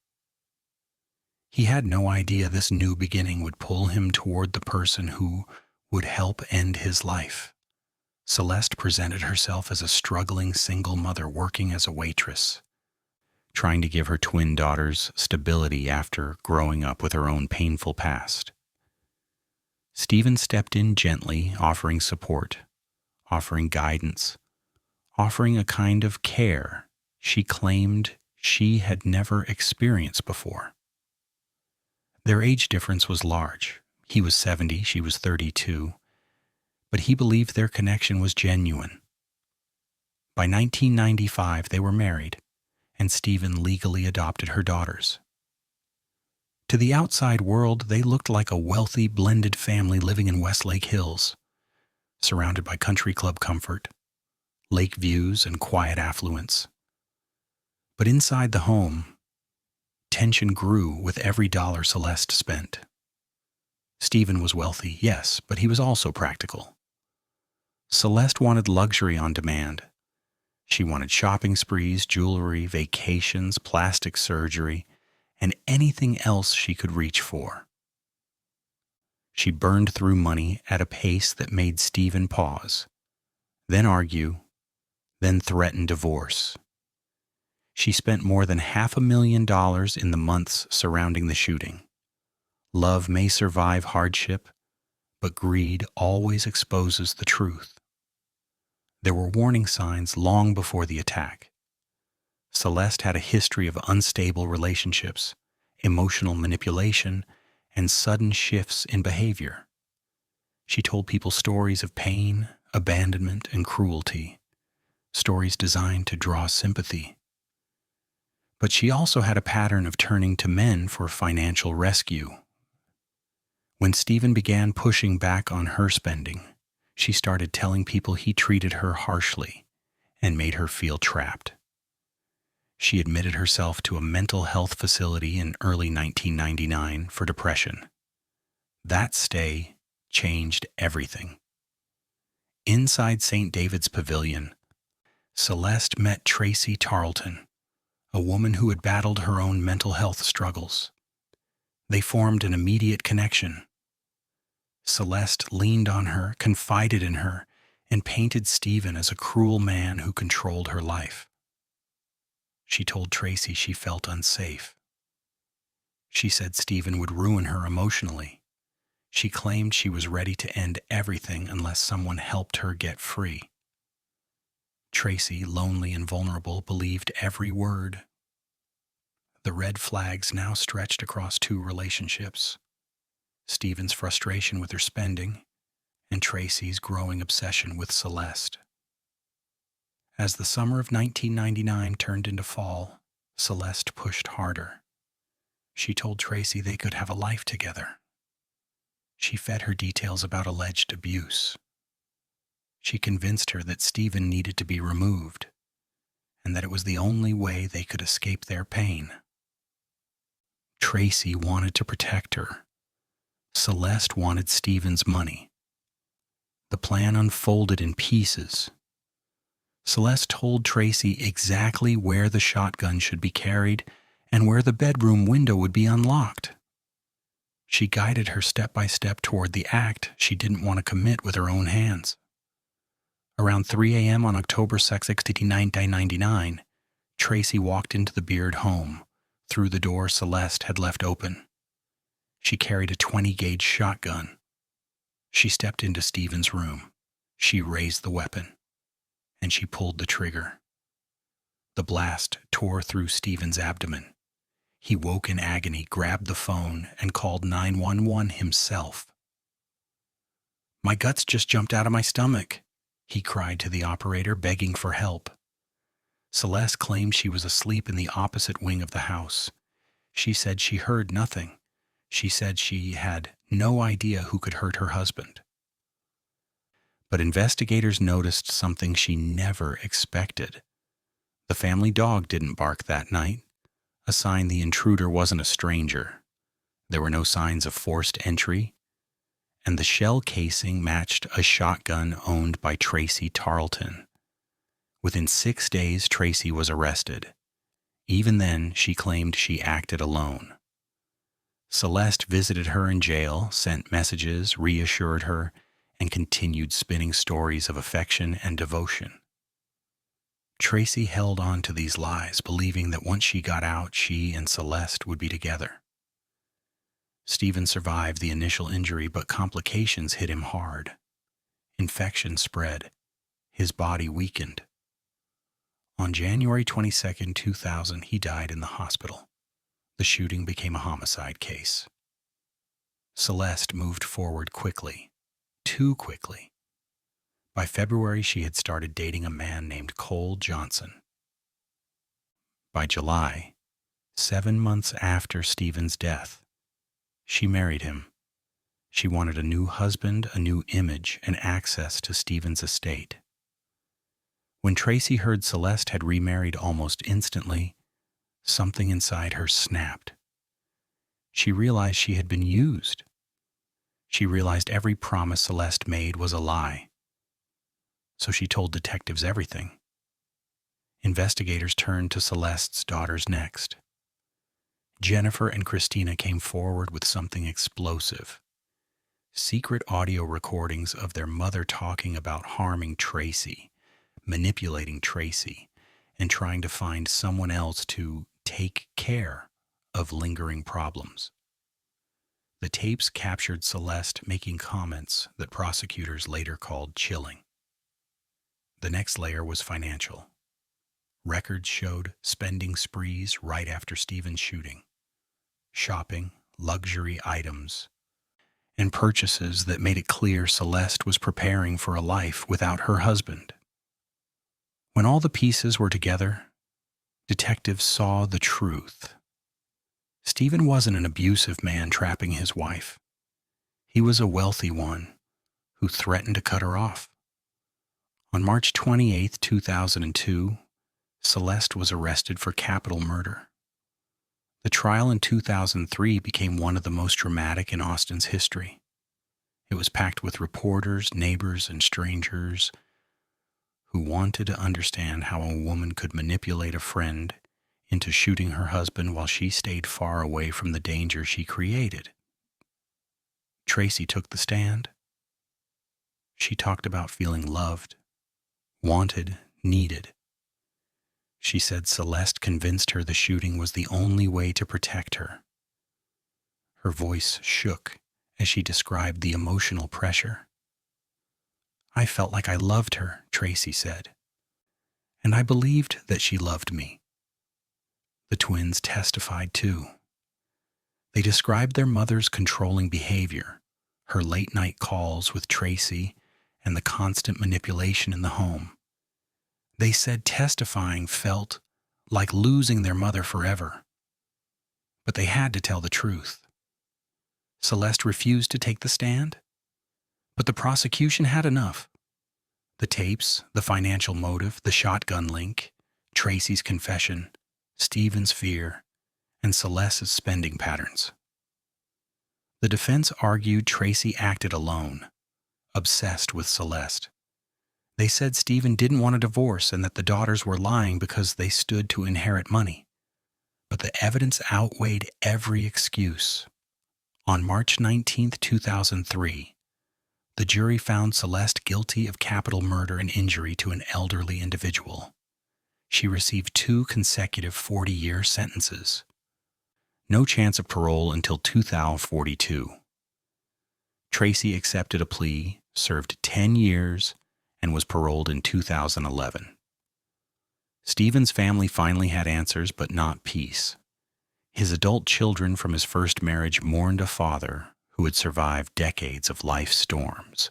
He had no idea this new beginning would pull him toward the person who would help end his life. Celeste presented herself as a struggling single mother working as a waitress, trying to give her twin daughters stability after growing up with her own painful past. Stephen stepped in gently, offering support, offering guidance, offering a kind of care she claimed she had never experienced before. Their age difference was large. He was 70, she was 32, but he believed their connection was genuine. By 1995, they were married, and Stephen legally adopted her daughters. To the outside world, they looked like a wealthy, blended family living in Westlake Hills, surrounded by country club comfort, lake views, and quiet affluence. But inside the home, tension grew with every dollar Celeste spent. Stephen was wealthy, yes, but he was also practical. Celeste wanted luxury on demand. She wanted shopping sprees, jewelry, vacations, plastic surgery, and anything else she could reach for. She burned through money at a pace that made Stephen pause, then argue, then threaten divorce. She spent more than $500,000 in the months surrounding the shooting. Love may survive hardship, but greed always exposes the truth. There were warning signs long before the attack. Celeste had a history of unstable relationships, emotional manipulation, and sudden shifts in behavior. She told people stories of pain, abandonment, and cruelty, stories designed to draw sympathy. But she also had a pattern of turning to men for financial rescue. When Stephen began pushing back on her spending, she started telling people he treated her harshly and made her feel trapped. She admitted herself to a mental health facility in early 1999 for depression. That stay changed everything. Inside St. David's Pavilion, Celeste met Tracy Tarleton, a woman who had battled her own mental health struggles. They formed an immediate connection. Celeste leaned on her, confided in her, and painted Stephen as a cruel man who controlled her life. She told Tracy she felt unsafe. She said Stephen would ruin her emotionally. She claimed she was ready to end everything unless someone helped her get free. Tracy, lonely and vulnerable, believed every word. The red flags now stretched across 2 relationships: Stephen's frustration with her spending and Tracy's growing obsession with Celeste. As the summer of 1999 turned into fall, Celeste pushed harder. She told Tracy they could have a life together. She fed her details about alleged abuse. She convinced her that Stephen needed to be removed and that it was the only way they could escape their pain. Tracy wanted to protect her. Celeste wanted Stephen's money. The plan unfolded in pieces. Celeste told Tracy exactly where the shotgun should be carried and where the bedroom window would be unlocked. She guided her step by step toward the act she didn't want to commit with her own hands. Around 3 a.m. on October 6, 1999, Tracy walked into the Beard home through the door Celeste had left open. She carried a 20-gauge shotgun. She stepped into Stephen's room. She raised the weapon, and she pulled the trigger. The blast tore through Stephen's abdomen. He woke in agony, grabbed the phone, and called 911 himself. "My guts just jumped out of my stomach," he cried to the operator, begging for help. Celeste claimed she was asleep in the opposite wing of the house. She said she heard nothing. She said she had no idea who could hurt her husband. But investigators noticed something she never expected. The family dog didn't bark that night, a sign the intruder wasn't a stranger. There were no signs of forced entry, and the shell casing matched a shotgun owned by Tracy Tarleton. Within 6 days, Tracy was arrested. Even then, she claimed she acted alone. Celeste visited her in jail, sent messages, reassured her, and continued spinning stories of affection and devotion. Tracy held on to these lies, believing that once she got out, she and Celeste would be together. Stephen survived the initial injury, but complications hit him hard. Infection spread. His body weakened. On January 22, 2000, he died in the hospital. The shooting became a homicide case. Celeste moved forward quickly, too quickly. By February, she had started dating a man named Cole Johnson. By July, 7 months after Stephen's death, she married him. She wanted a new husband, a new image, and access to Stephen's estate. When Tracy heard Celeste had remarried almost instantly, something inside her snapped. She realized she had been used. She realized every promise Celeste made was a lie. So she told detectives everything. Investigators turned to Celeste's daughters next. Jennifer and Christina came forward with something explosive. Secret audio recordings of their mother talking about harming Tracy, manipulating Tracy, and trying to find someone else to take care of lingering problems. The tapes captured Celeste making comments that prosecutors later called chilling. The next layer was financial. Records showed spending sprees right after Stephen's shooting, shopping, luxury items, and purchases that made it clear Celeste was preparing for a life without her husband. When all the pieces were together, detectives saw the truth. Stephen wasn't an abusive man trapping his wife. He was a wealthy one who threatened to cut her off. On March 28, 2002, Celeste was arrested for capital murder. The trial in 2003 became one of the most dramatic in Austin's history. It was packed with reporters, neighbors, and strangers who wanted to understand how a woman could manipulate a friend into shooting her husband while she stayed far away from the danger she created. Tracy took the stand. She talked about feeling loved, wanted, needed. She said Celeste convinced her the shooting was the only way to protect her. Her voice shook as she described the emotional pressure. "I felt like I loved her," Tracy said, "and I believed that she loved me." The twins testified too. They described their mother's controlling behavior, her late-night calls with Tracy, and the constant manipulation in the home. They said testifying felt like losing their mother forever. But they had to tell the truth. Celeste refused to take the stand, but the prosecution had enough. The tapes, the financial motive, the shotgun link, Tracy's confession, Stephen's fear, and Celeste's spending patterns. The defense argued Tracy acted alone, obsessed with Celeste. They said Stephen didn't want a divorce and that the daughters were lying because they stood to inherit money. But the evidence outweighed every excuse. On March 19, 2003, the jury found Celeste guilty of capital murder and injury to an elderly individual. She received 2 consecutive 40-year sentences. No chance of parole until 2042. Tracy accepted a plea, served 10 years, and was paroled in 2011. Stephen's family finally had answers, but not peace. His adult children from his first marriage mourned a father who had survived decades of life's storms,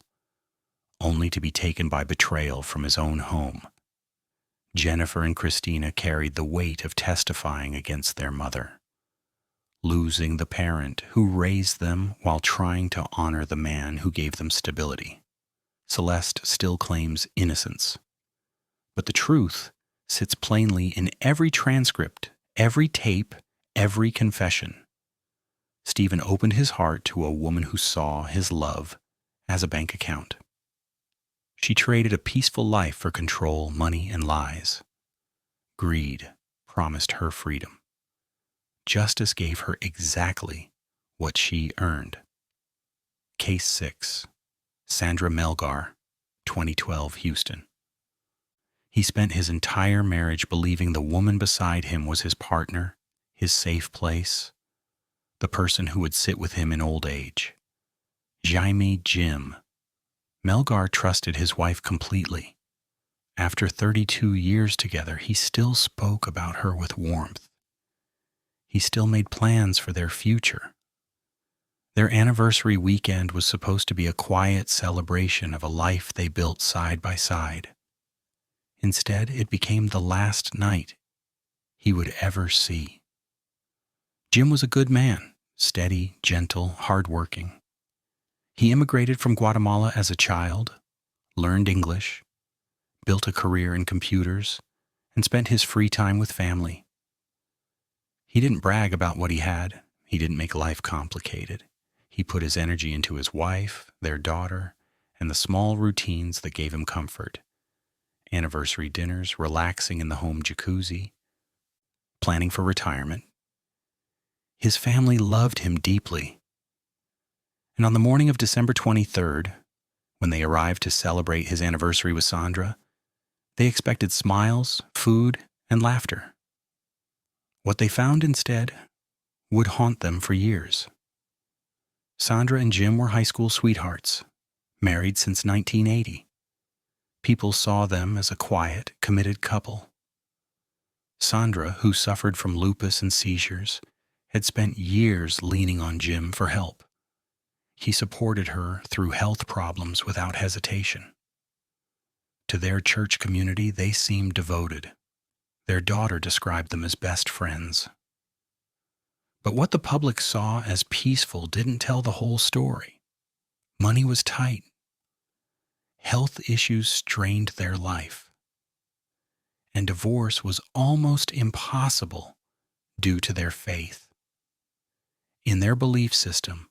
only to be taken by betrayal from his own home. Jennifer and Christina carried the weight of testifying against their mother, losing the parent who raised them while trying to honor the man who gave them stability. Celeste still claims innocence, but the truth sits plainly in every transcript, every tape, every confession. Stephen opened his heart to a woman who saw his love as a bank account. She traded a peaceful life for control, money, and lies. Greed promised her freedom. Justice gave her exactly what she earned. Case 6. Sandra Melgar, 2012, Houston. He spent his entire marriage believing the woman beside him was his partner, his safe place, the person who would sit with him in old age. Jaime Jim. Melgar trusted his wife completely. After 32 years together, he still spoke about her with warmth. He still made plans for their future. Their anniversary weekend was supposed to be a quiet celebration of a life they built side by side. Instead, it became the last night he would ever see. Jim was a good man, steady, gentle, hardworking. He immigrated from Guatemala as a child, learned English, built a career in computers, and spent his free time with family. He didn't brag about what he had. He didn't make life complicated. He put his energy into his wife, their daughter, and the small routines that gave him comfort. Anniversary dinners, relaxing in the home jacuzzi, planning for retirement. His family loved him deeply. And on the morning of December 23rd, when they arrived to celebrate his anniversary with Sandra, they expected smiles, food, and laughter. What they found instead would haunt them for years. Sandra and Jim were high school sweethearts, married since 1980. People saw them as a quiet, committed couple. Sandra, who suffered from lupus and seizures, had spent years leaning on Jim for help. He supported her through health problems without hesitation. To their church community, they seemed devoted. Their daughter described them as best friends. But what the public saw as peaceful didn't tell the whole story. Money was tight. Health issues strained their life. And divorce was almost impossible due to their faith. In their belief system,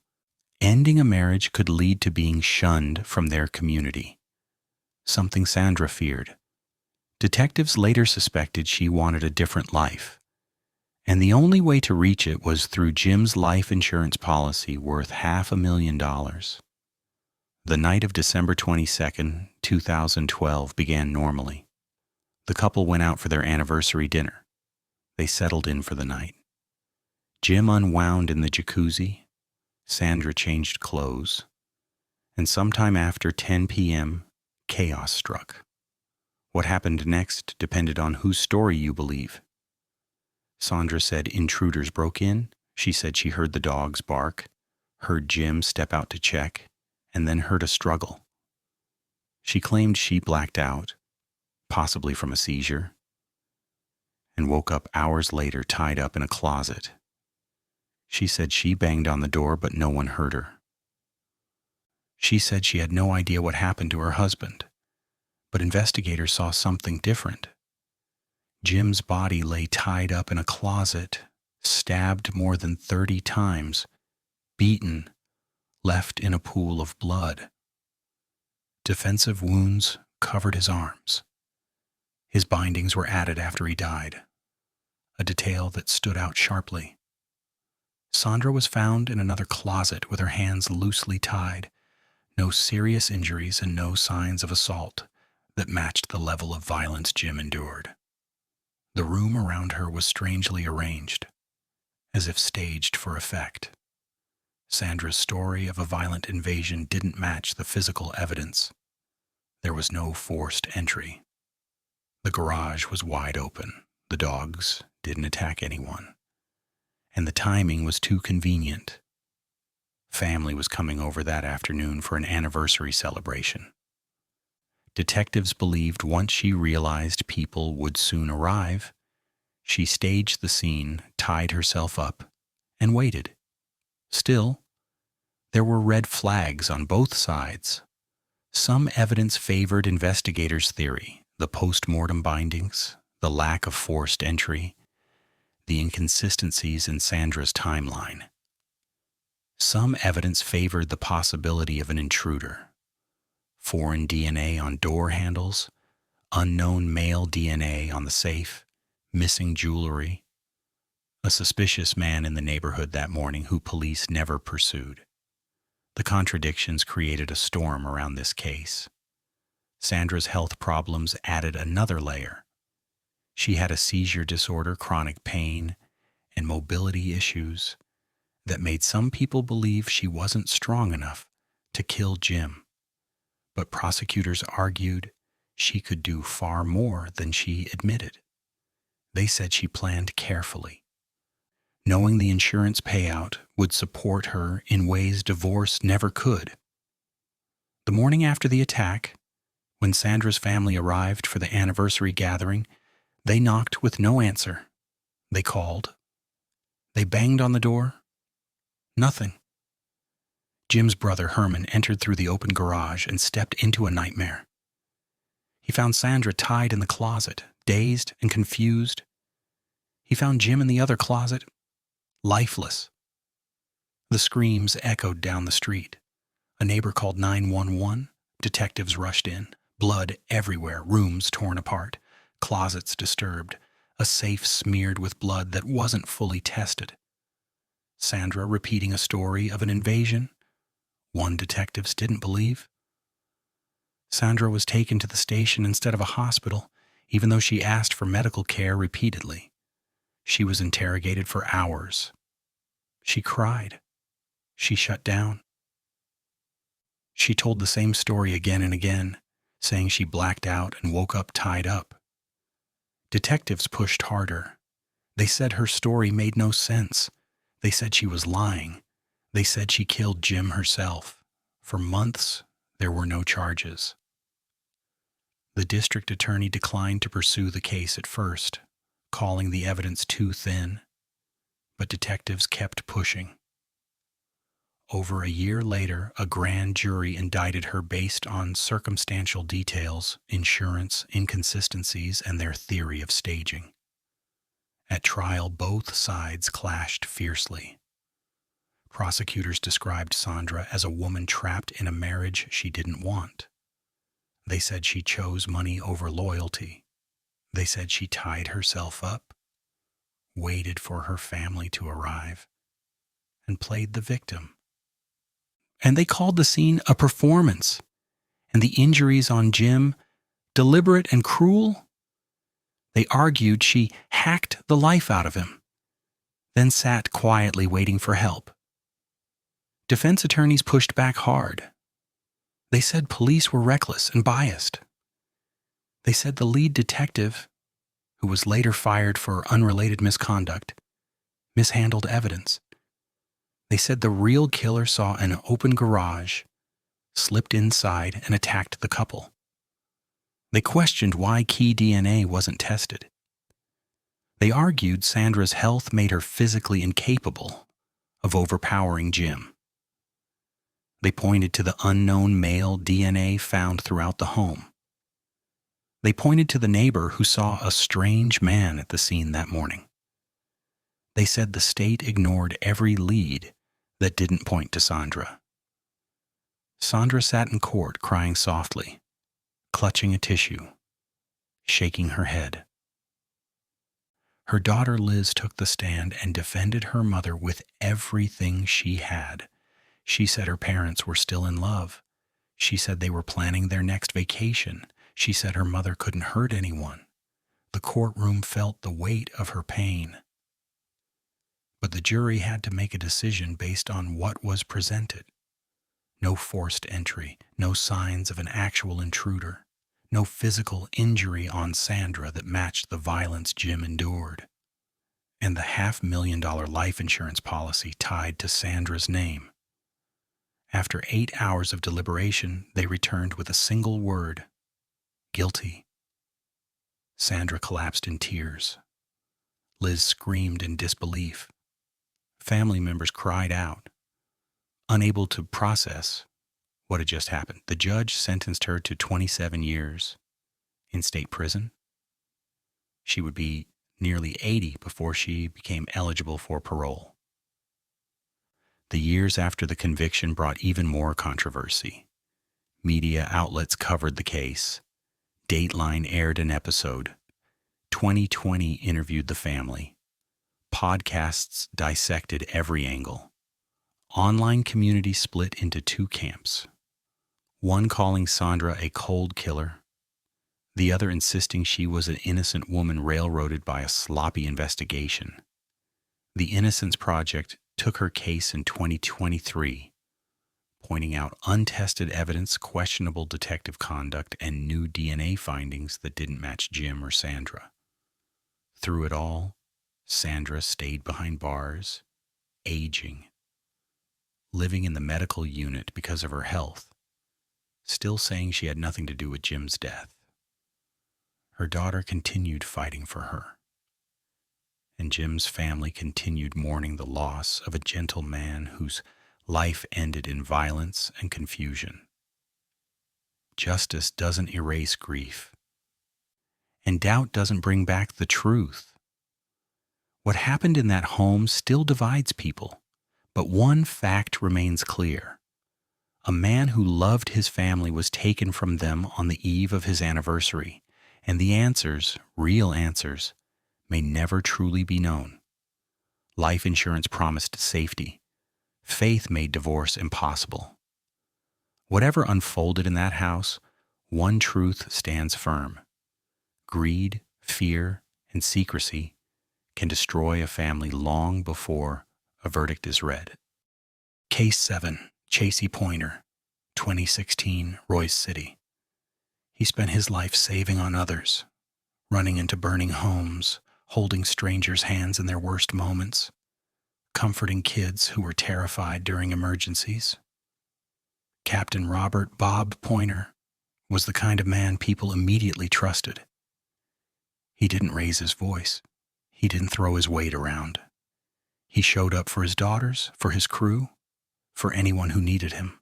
ending a marriage could lead to being shunned from their community, something Sandra feared. Detectives later suspected she wanted a different life, and the only way to reach it was through Jim's life insurance policy worth $500,000. The night of December 22, 2012 began normally. The couple went out for their anniversary dinner. They settled in for the night. Jim unwound in the jacuzzi. Sandra changed clothes. And sometime after 10 p.m., chaos struck. What happened next depended on whose story you believe. Sandra said intruders broke in. She said she heard the dogs bark, heard Jim step out to check, and then heard a struggle. She claimed she blacked out, possibly from a seizure, and woke up hours later tied up in a closet. She said she banged on the door, but no one heard her. She said she had no idea what happened to her husband, but investigators saw something different. Jim's body lay tied up in a closet, stabbed more than 30 times, beaten, left in a pool of blood. Defensive wounds covered his arms. His bindings were added after he died, a detail that stood out sharply. Sandra was found in another closet with her hands loosely tied, no serious injuries and no signs of assault that matched the level of violence Jim endured. The room around her was strangely arranged, as if staged for effect. Sandra's story of a violent invasion didn't match the physical evidence. There was no forced entry. The garage was wide open. The dogs didn't attack anyone. And the timing was too convenient. Family was coming over that afternoon for an anniversary celebration. Detectives believed once she realized people would soon arrive, she staged the scene, tied herself up, and waited. Still, there were red flags on both sides. Some evidence favored investigators' theory, the post-mortem bindings, the lack of forced entry, the inconsistencies in Sandra's timeline. Some evidence favored the possibility of an intruder. Foreign DNA on door handles, unknown male DNA on the safe, missing jewelry, a suspicious man in the neighborhood that morning who police never pursued. The contradictions created a storm around this case. Sandra's health problems added another layer. She had a seizure disorder, chronic pain, and mobility issues that made some people believe she wasn't strong enough to kill Jim. But prosecutors argued she could do far more than she admitted. They said she planned carefully, knowing the insurance payout would support her in ways divorce never could. The morning after the attack, when Sandra's family arrived for the anniversary gathering, they knocked with no answer. They called. They banged on the door. Nothing. Jim's brother Herman entered through the open garage and stepped into a nightmare. He found Sandra tied in the closet, dazed and confused. He found Jim in the other closet, lifeless. The screams echoed down the street. A neighbor called 911. Detectives rushed in. Blood everywhere, rooms torn apart, closets disturbed, a safe smeared with blood that wasn't fully tested. Sandra repeating a story of an invasion one detectives didn't believe. Sandra was taken to the station instead of a hospital, even though she asked for medical care repeatedly. She was interrogated for hours. She cried. She shut down. She told the same story again and again, saying she blacked out and woke up tied up. Detectives pushed harder. They said her story made no sense. They said she was lying. They said she killed Jim herself. For months, there were no charges. The district attorney declined to pursue the case at first, calling the evidence too thin, but detectives kept pushing. Over a year later, a grand jury indicted her based on circumstantial details, insurance inconsistencies, and their theory of staging. At trial, both sides clashed fiercely. Prosecutors described Sandra as a woman trapped in a marriage she didn't want. They said she chose money over loyalty. They said she tied herself up, waited for her family to arrive, and played the victim. And they called the scene a performance, and the injuries on Jim deliberate and cruel. They argued she hacked the life out of him, then sat quietly waiting for help. Defense attorneys pushed back hard. They said police were reckless and biased. They said the lead detective, who was later fired for unrelated misconduct, mishandled evidence. They said the real killer saw an open garage, slipped inside, and attacked the couple. They questioned why key DNA wasn't tested. They argued Sandra's health made her physically incapable of overpowering Jim. They pointed to the unknown male DNA found throughout the home. They pointed to the neighbor who saw a strange man at the scene that morning. They said the state ignored every lead that didn't point to Sandra. Sandra sat in court crying softly, clutching a tissue, shaking her head. Her daughter Liz took the stand and defended her mother with everything she had. She said her parents were still in love. She said they were planning their next vacation. She said her mother couldn't hurt anyone. The courtroom felt the weight of her pain. But the jury had to make a decision based on what was presented. No forced entry, no signs of an actual intruder, no physical injury on Sandra that matched the violence Jim endured, and the $500,000 life insurance policy tied to Sandra's name. After 8 hours of deliberation, they returned with a single word: guilty. Sandra collapsed in tears. Liz screamed in disbelief. Family members cried out, unable to process what had just happened. The judge sentenced her to 27 years in state prison. She would be nearly 80 before she became eligible for parole. The years after the conviction brought even more controversy. Media outlets covered the case. Dateline aired an episode. 2020 interviewed the family. Podcasts dissected every angle. Online community split into two camps. One calling Sandra a cold killer, the other insisting she was an innocent woman railroaded by a sloppy investigation. The Innocence Project took her case in 2023, pointing out untested evidence, questionable detective conduct, and new DNA findings that didn't match Jim or Sandra. Through it all, Sandra stayed behind bars, aging, living in the medical unit because of her health, still saying she had nothing to do with Jim's death. Her daughter continued fighting for her, and Jim's family continued mourning the loss of a gentle man whose life ended in violence and confusion. Justice doesn't erase grief, and doubt doesn't bring back the truth. What happened in that home still divides people, but one fact remains clear. A man who loved his family was taken from them on the eve of his anniversary, and the answers, real answers, may never truly be known. Life insurance promised safety. Faith made divorce impossible. Whatever unfolded in that house, one truth stands firm. Greed, fear, and secrecy can destroy a family long before a verdict is read. Case 7, Chasey Pointer, 2016, Royse City. He spent his life saving on others, running into burning homes, holding strangers' hands in their worst moments, comforting kids who were terrified during emergencies. Captain Robert Bob Pointer was the kind of man people immediately trusted. He didn't raise his voice. He didn't throw his weight around. He showed up for his daughters, for his crew, for anyone who needed him.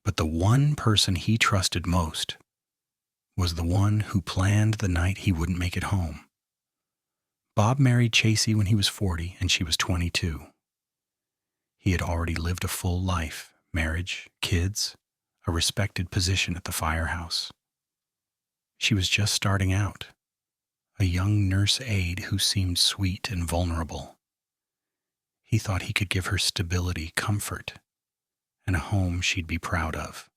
But the one person he trusted most was the one who planned the night he wouldn't make it home. Bob married Chasey when he was 40 and she was 22. He had already lived a full life, marriage, kids, a respected position at the firehouse. She was just starting out, a young nurse aide who seemed sweet and vulnerable. He thought he could give her stability, comfort, and a home she'd be proud of.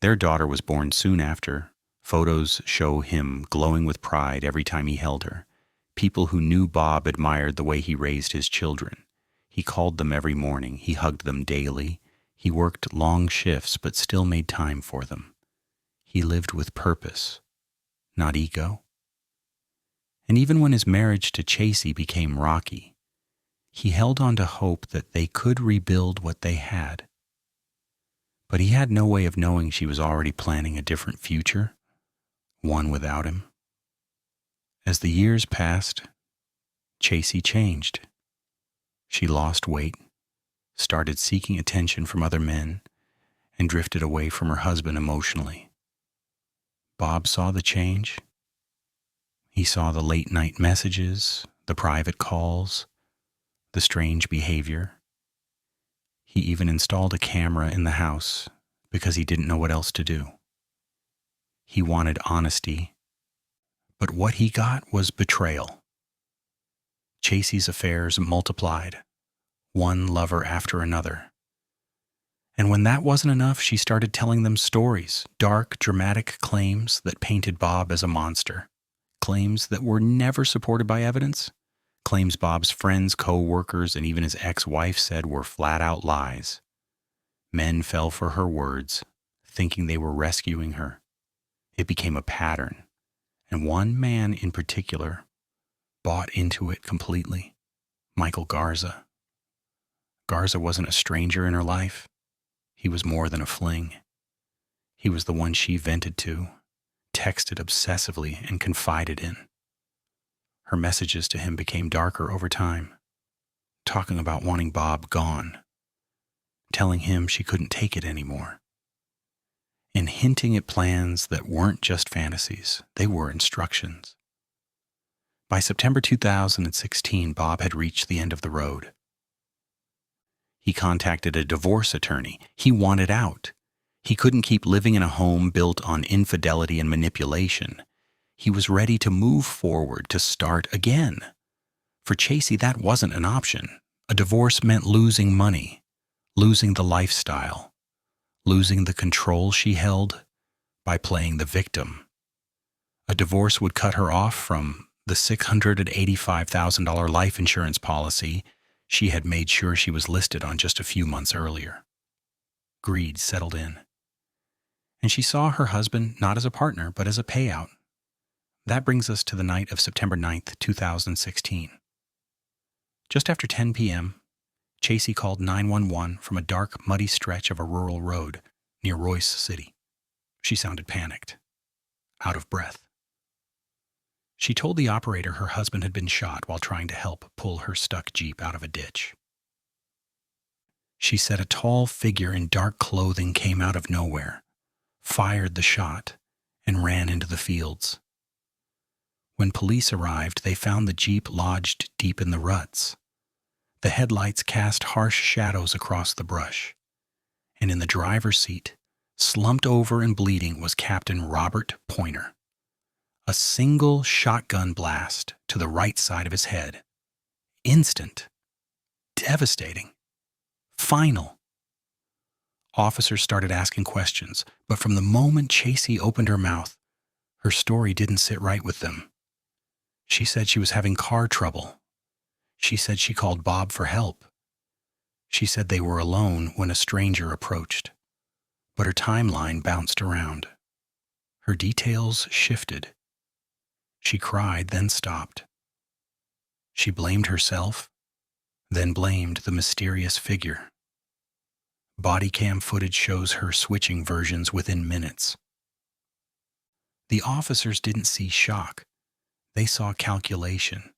Their daughter was born soon after. Photos show him glowing with pride every time he held her. People who knew Bob admired the way he raised his children. He called them every morning. He hugged them daily. He worked long shifts but still made time for them. He lived with purpose, not ego. And even when his marriage to Chasey became rocky, he held on to hope that they could rebuild what they had. But he had no way of knowing she was already planning a different future, one without him. As the years passed, Chasey changed. She lost weight, started seeking attention from other men, and drifted away from her husband emotionally. Bob saw the change. He saw the late-night messages, the private calls, the strange behavior. He even installed a camera in the house because he didn't know what else to do. He wanted honesty, But what he got was betrayal. Chasey's affairs multiplied, one lover after another. And when that wasn't enough, she started telling them stories, dark, dramatic claims that painted Bob as a monster. Claims that were never supported by evidence. Claims Bob's friends, co-workers, and even his ex-wife said were flat-out lies. Men fell for her words, thinking they were rescuing her. It became a pattern, and one man in particular bought into it completely. Michael Garza. Garza wasn't a stranger in her life. He was more than a fling. He was the one she vented to, texted obsessively, and confided in. Her messages to him became darker over time, talking about wanting Bob gone, telling him she couldn't take it anymore, and hinting at plans that weren't just fantasies, they were instructions. By September 2016, Bob had reached the end of the road. He contacted a divorce attorney. He wanted out. He couldn't keep living in a home built on infidelity and manipulation. He was ready to move forward, to start again. For Chasey, that wasn't an option. A divorce meant losing money, losing the lifestyle, losing the control she held by playing the victim. A divorce would cut her off from the $685,000 life insurance policy she had made sure she was listed on just a few months earlier. Greed settled in, and she saw her husband not as a partner, but as a payout. That brings us to the night of September 9th, 2016. Just after 10 p.m., Chasey called 911 from a dark, muddy stretch of a rural road near Royse City. She sounded panicked, out of breath. She told the operator her husband had been shot while trying to help pull her stuck Jeep out of a ditch. She said a tall figure in dark clothing came out of nowhere, fired the shot, and ran into the fields. When police arrived, they found the Jeep lodged deep in the ruts. The headlights cast harsh shadows across the brush, and in the driver's seat, slumped over and bleeding, was Captain Robert Pointer. A single shotgun blast to the right side of his head. Instant. Devastating. Final. Officers started asking questions, but from the moment Chasey opened her mouth, her story didn't sit right with them. She said she was having car trouble. She said she called Bob for help. She said they were alone when a stranger approached. But her timeline bounced around. Her details shifted. She cried, then stopped. She blamed herself, then blamed the mysterious figure. Body cam footage shows her switching versions within minutes. The officers didn't see shock. They saw calculation.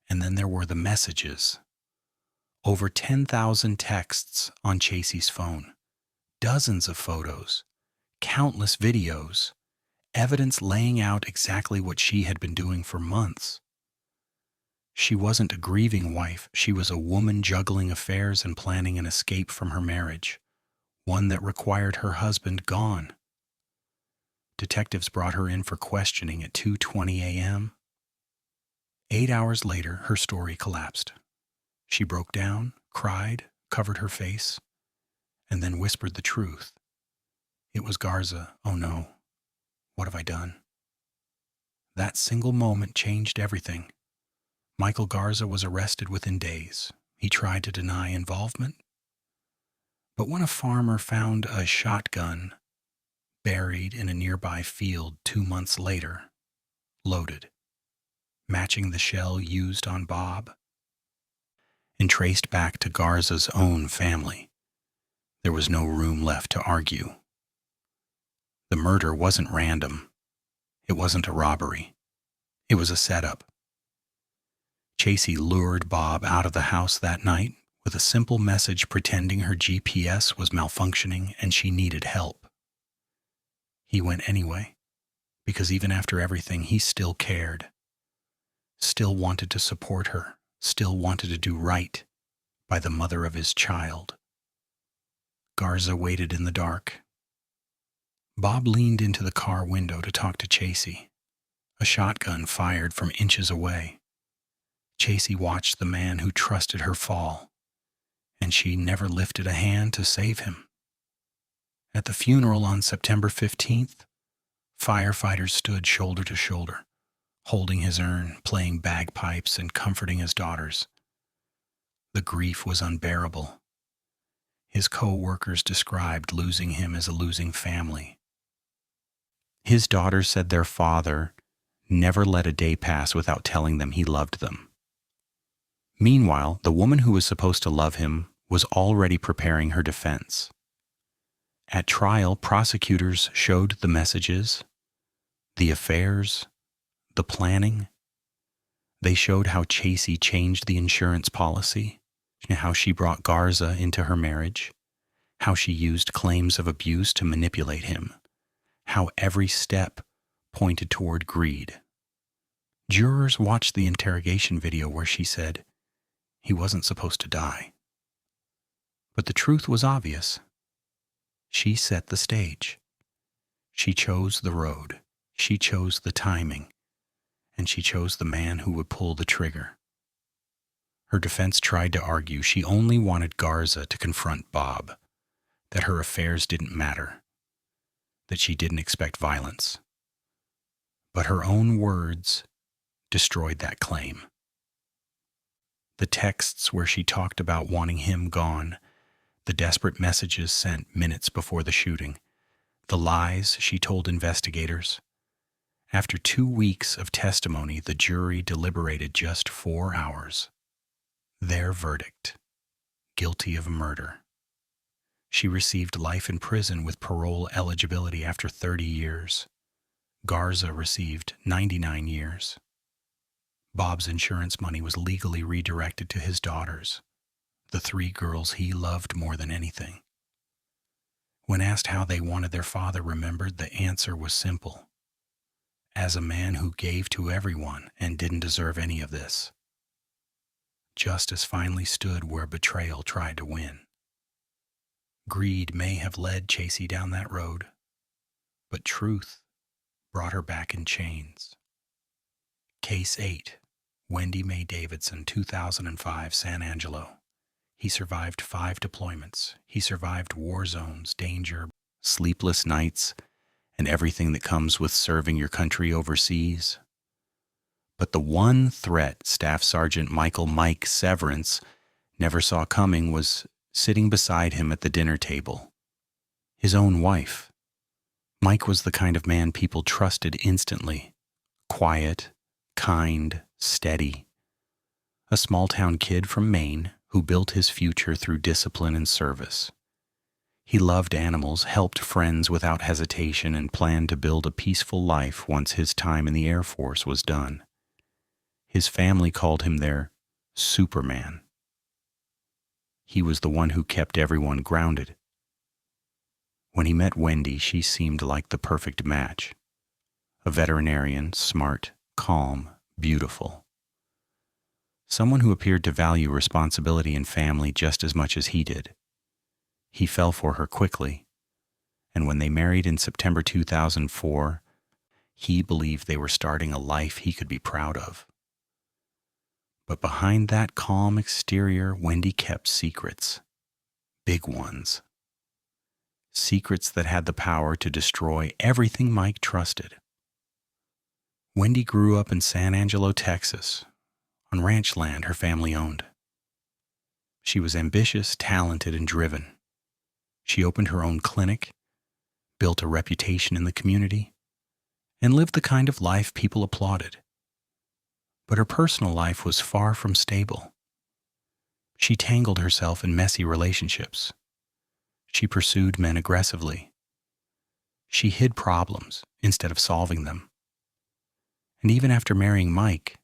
And then there were the messages. Over 10,000 texts on Chasey's phone. Dozens of photos. Countless videos. Evidence laying out exactly what she had been doing for months. She wasn't a grieving wife. She was a woman juggling affairs and planning an escape from her marriage, one that required her husband gone. Detectives brought her in for questioning at 2:20 a.m. 8 hours later, her story collapsed. She broke down, cried, covered her face, and then whispered the truth. It was Garza. Oh no. What have I done? That single moment changed everything. Michael Garza was arrested within days. He tried to deny involvement. But when a farmer found a shotgun buried in a nearby field 2 months later, loaded, matching the shell used on Bob, and traced back to Garza's own family, there was no room left to argue. The murder wasn't random. It wasn't a robbery. It was a setup. Chasey lured Bob out of the house that night with a simple message pretending her GPS was malfunctioning and she needed help. He went anyway, because even after everything, he still cared, still wanted to support her, still wanted to do right by the mother of his child. Garza waited in the dark. Bob leaned into the car window to talk to Chasey. A shotgun fired from inches away. Chasey watched the man who trusted her fall, and she never lifted a hand to save him. At the funeral on September 15th, firefighters stood shoulder to shoulder, holding his urn, playing bagpipes, and comforting his daughters. The grief was unbearable. His co-workers described losing him as a losing family. His daughters said their father never let a day pass without telling them he loved them. Meanwhile, the woman who was supposed to love him was already preparing her defense. At trial, prosecutors showed the messages, the affairs, the planning. They showed how Chasey changed the insurance policy, how she brought Garza into her marriage, how she used claims of abuse to manipulate him, how every step pointed toward greed. Jurors watched the interrogation video where she said, "He wasn't supposed to die." But the truth was obvious. She set the stage. She chose the road. She chose the timing. And she chose the man who would pull the trigger. Her defense tried to argue she only wanted Garza to confront Bob, that her affairs didn't matter, that she didn't expect violence. But her own words destroyed that claim. The texts where she talked about wanting him gone, the desperate messages sent minutes before the shooting, the lies she told investigators. After 2 weeks of testimony, the jury deliberated just 4 hours. Their verdict: guilty of murder. She received life in prison with parole eligibility after 30 years. Garza received 99 years. Bob's insurance money was legally redirected to his daughters, the 3 girls he loved more than anything. When asked how they wanted their father remembered, the answer was simple: as a man who gave to everyone and didn't deserve any of this. Justice finally stood where betrayal tried to win. Greed may have led Chasey down that road, but truth brought her back in chains. Case 8, Wendy Mae Davidson, 2005, San Angelo. He survived 5 deployments. He survived war zones, danger, sleepless nights, and everything that comes with serving your country overseas. But the one threat Staff Sergeant Mike Severance never saw coming was sitting beside him at the dinner table. His own wife. Mike was the kind of man people trusted instantly. Quiet, kind, steady. A small-town kid from Maine who built his future through discipline and service. He loved animals, helped friends without hesitation, and planned to build a peaceful life once his time in the Air Force was done. His family called him their Superman. He was the one who kept everyone grounded. When he met Wendy, she seemed like the perfect match. A veterinarian, smart, calm, beautiful. Someone who appeared to value responsibility and family just as much as he did. He fell for her quickly, and when they married in September 2004, he believed they were starting a life he could be proud of. But behind that calm exterior, Wendy kept secrets. Big ones. Secrets that had the power to destroy everything Mike trusted. Wendy grew up in San Angelo, Texas, on ranch land her family owned. She was ambitious, talented, and driven. She opened her own clinic, built a reputation in the community, and lived the kind of life people applauded. But her personal life was far from stable. She tangled herself in messy relationships. She pursued men aggressively. She hid problems instead of solving them. And even after marrying Mike,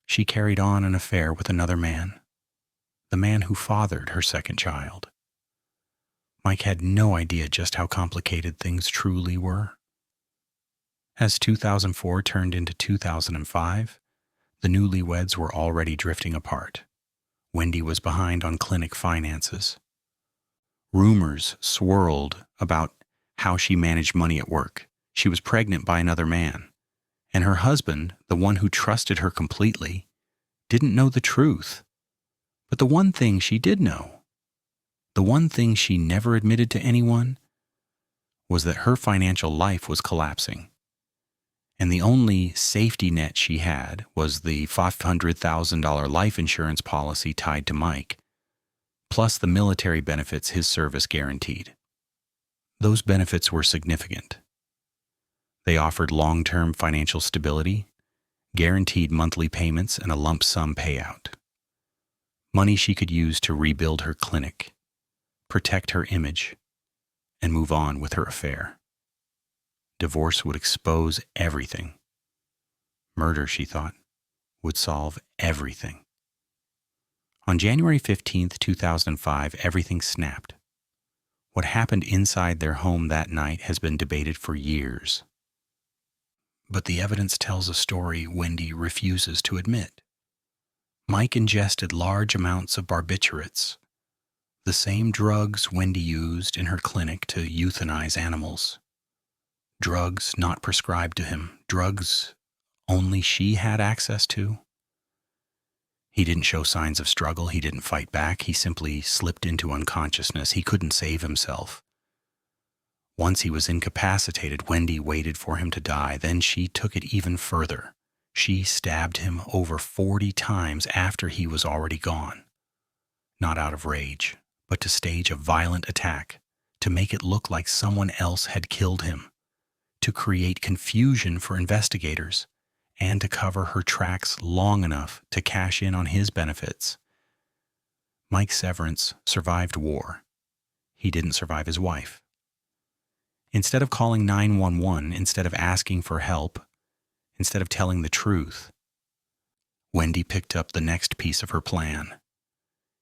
she carried on an affair with another man, the man who fathered her second child. Mike had no idea just how complicated things truly were. As 2004 turned into 2005, the newlyweds were already drifting apart. Wendy was behind on clinic finances. Rumors swirled about how she managed money at work. She was pregnant by another man, And her husband, the one who trusted her completely, didn't know the truth. But the one thing she did know, the one thing she never admitted to anyone, was that her financial life was collapsing. And the only safety net she had was the $500,000 life insurance policy tied to Mike, plus the military benefits his service guaranteed. Those benefits were significant. They offered long-term financial stability, guaranteed monthly payments, and a lump sum payout. Money she could use to rebuild her clinic, protect her image, and move on with her affair. Divorce would expose everything. Murder, she thought, would solve everything. On January 15th, 2005, everything snapped. What happened inside their home that night has been debated for years. But the evidence tells a story Wendy refuses to admit. Mike ingested large amounts of barbiturates, the same drugs Wendy used in her clinic to euthanize animals. Drugs not prescribed to him, drugs only she had access to. He didn't show signs of struggle, he didn't fight back, he simply slipped into unconsciousness. He couldn't save himself. Once he was incapacitated, Wendy waited for him to die. Then she took it even further. She stabbed him over 40 times after he was already gone. Not out of rage, but to stage a violent attack, to make it look like someone else had killed him, to create confusion for investigators, and to cover her tracks long enough to cash in on his benefits. Mike Severance survived war. He didn't survive his wife. Instead of calling 911, instead of asking for help, instead of telling the truth, Wendy picked up the next piece of her plan.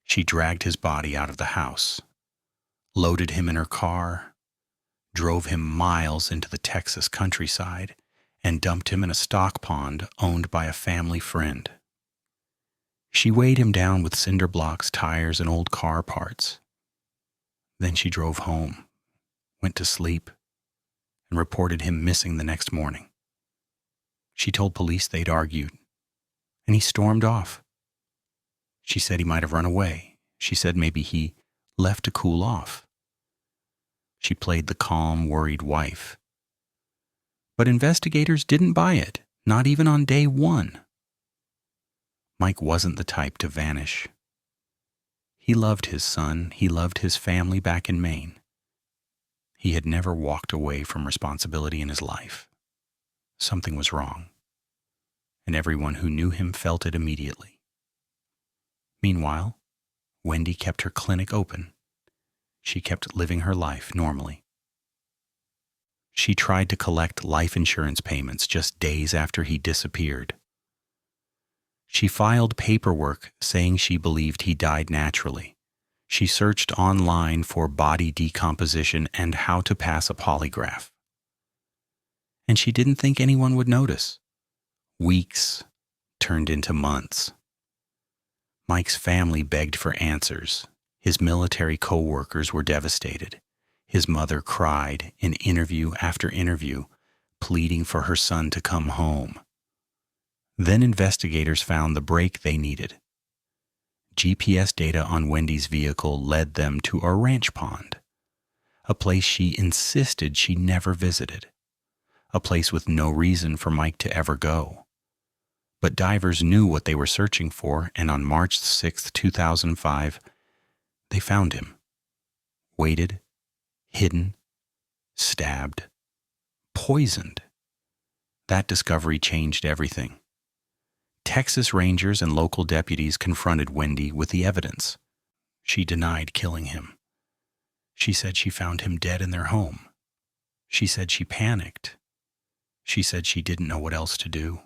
She dragged his body out of the house, loaded him in her car, drove him miles into the Texas countryside, and dumped him in a stock pond owned by a family friend. She weighed him down with cinder blocks, tires, and old car parts. Then she drove home, went to sleep, and reported him missing the next morning. She told police they'd argued, and he stormed off. She said he might have run away. She said maybe he left to cool off. She played the calm, worried wife. But investigators didn't buy it, not even on day one. Mike wasn't the type to vanish. He loved his son. He loved his family back in Maine. He had never walked away from responsibility in his life. Something was wrong, and everyone who knew him felt it immediately. Meanwhile, Wendy kept her clinic open. She kept living her life normally. She tried to collect life insurance payments just days after he disappeared. She filed paperwork saying she believed he died naturally. She searched online for body decomposition and how to pass a polygraph. And she didn't think anyone would notice. Weeks turned into months. Mike's family begged for answers. His military co-workers were devastated. His mother cried in interview after interview, pleading for her son to come home. Then investigators found the break they needed. GPS data on Wendy's vehicle led them to a ranch pond, a place she insisted she never visited, a place with no reason for Mike to ever go. But divers knew what they were searching for, and on March 6, 2005, they found him, weighted, hidden, stabbed, poisoned. That discovery changed everything. Texas Rangers and local deputies confronted Wendy with the evidence. She denied killing him. She said she found him dead in their home. She said she panicked. She said she didn't know what else to do.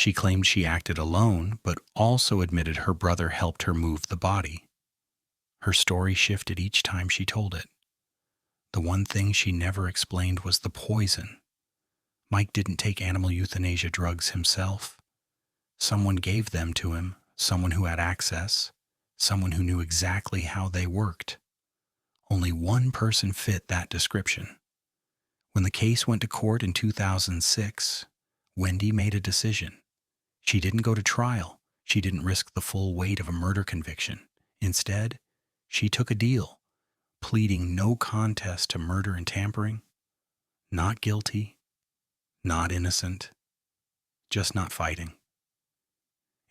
She claimed she acted alone, but also admitted her brother helped her move the body. Her story shifted each time she told it. The one thing she never explained was the poison. Mike didn't take animal euthanasia drugs himself. Someone gave them to him, someone who had access, someone who knew exactly how they worked. Only one person fit that description. When the case went to court in 2006, Wendy made a decision. She didn't go to trial. She didn't risk the full weight of a murder conviction. Instead, she took a deal, pleading no contest to murder and tampering. Not guilty, not innocent, just not fighting.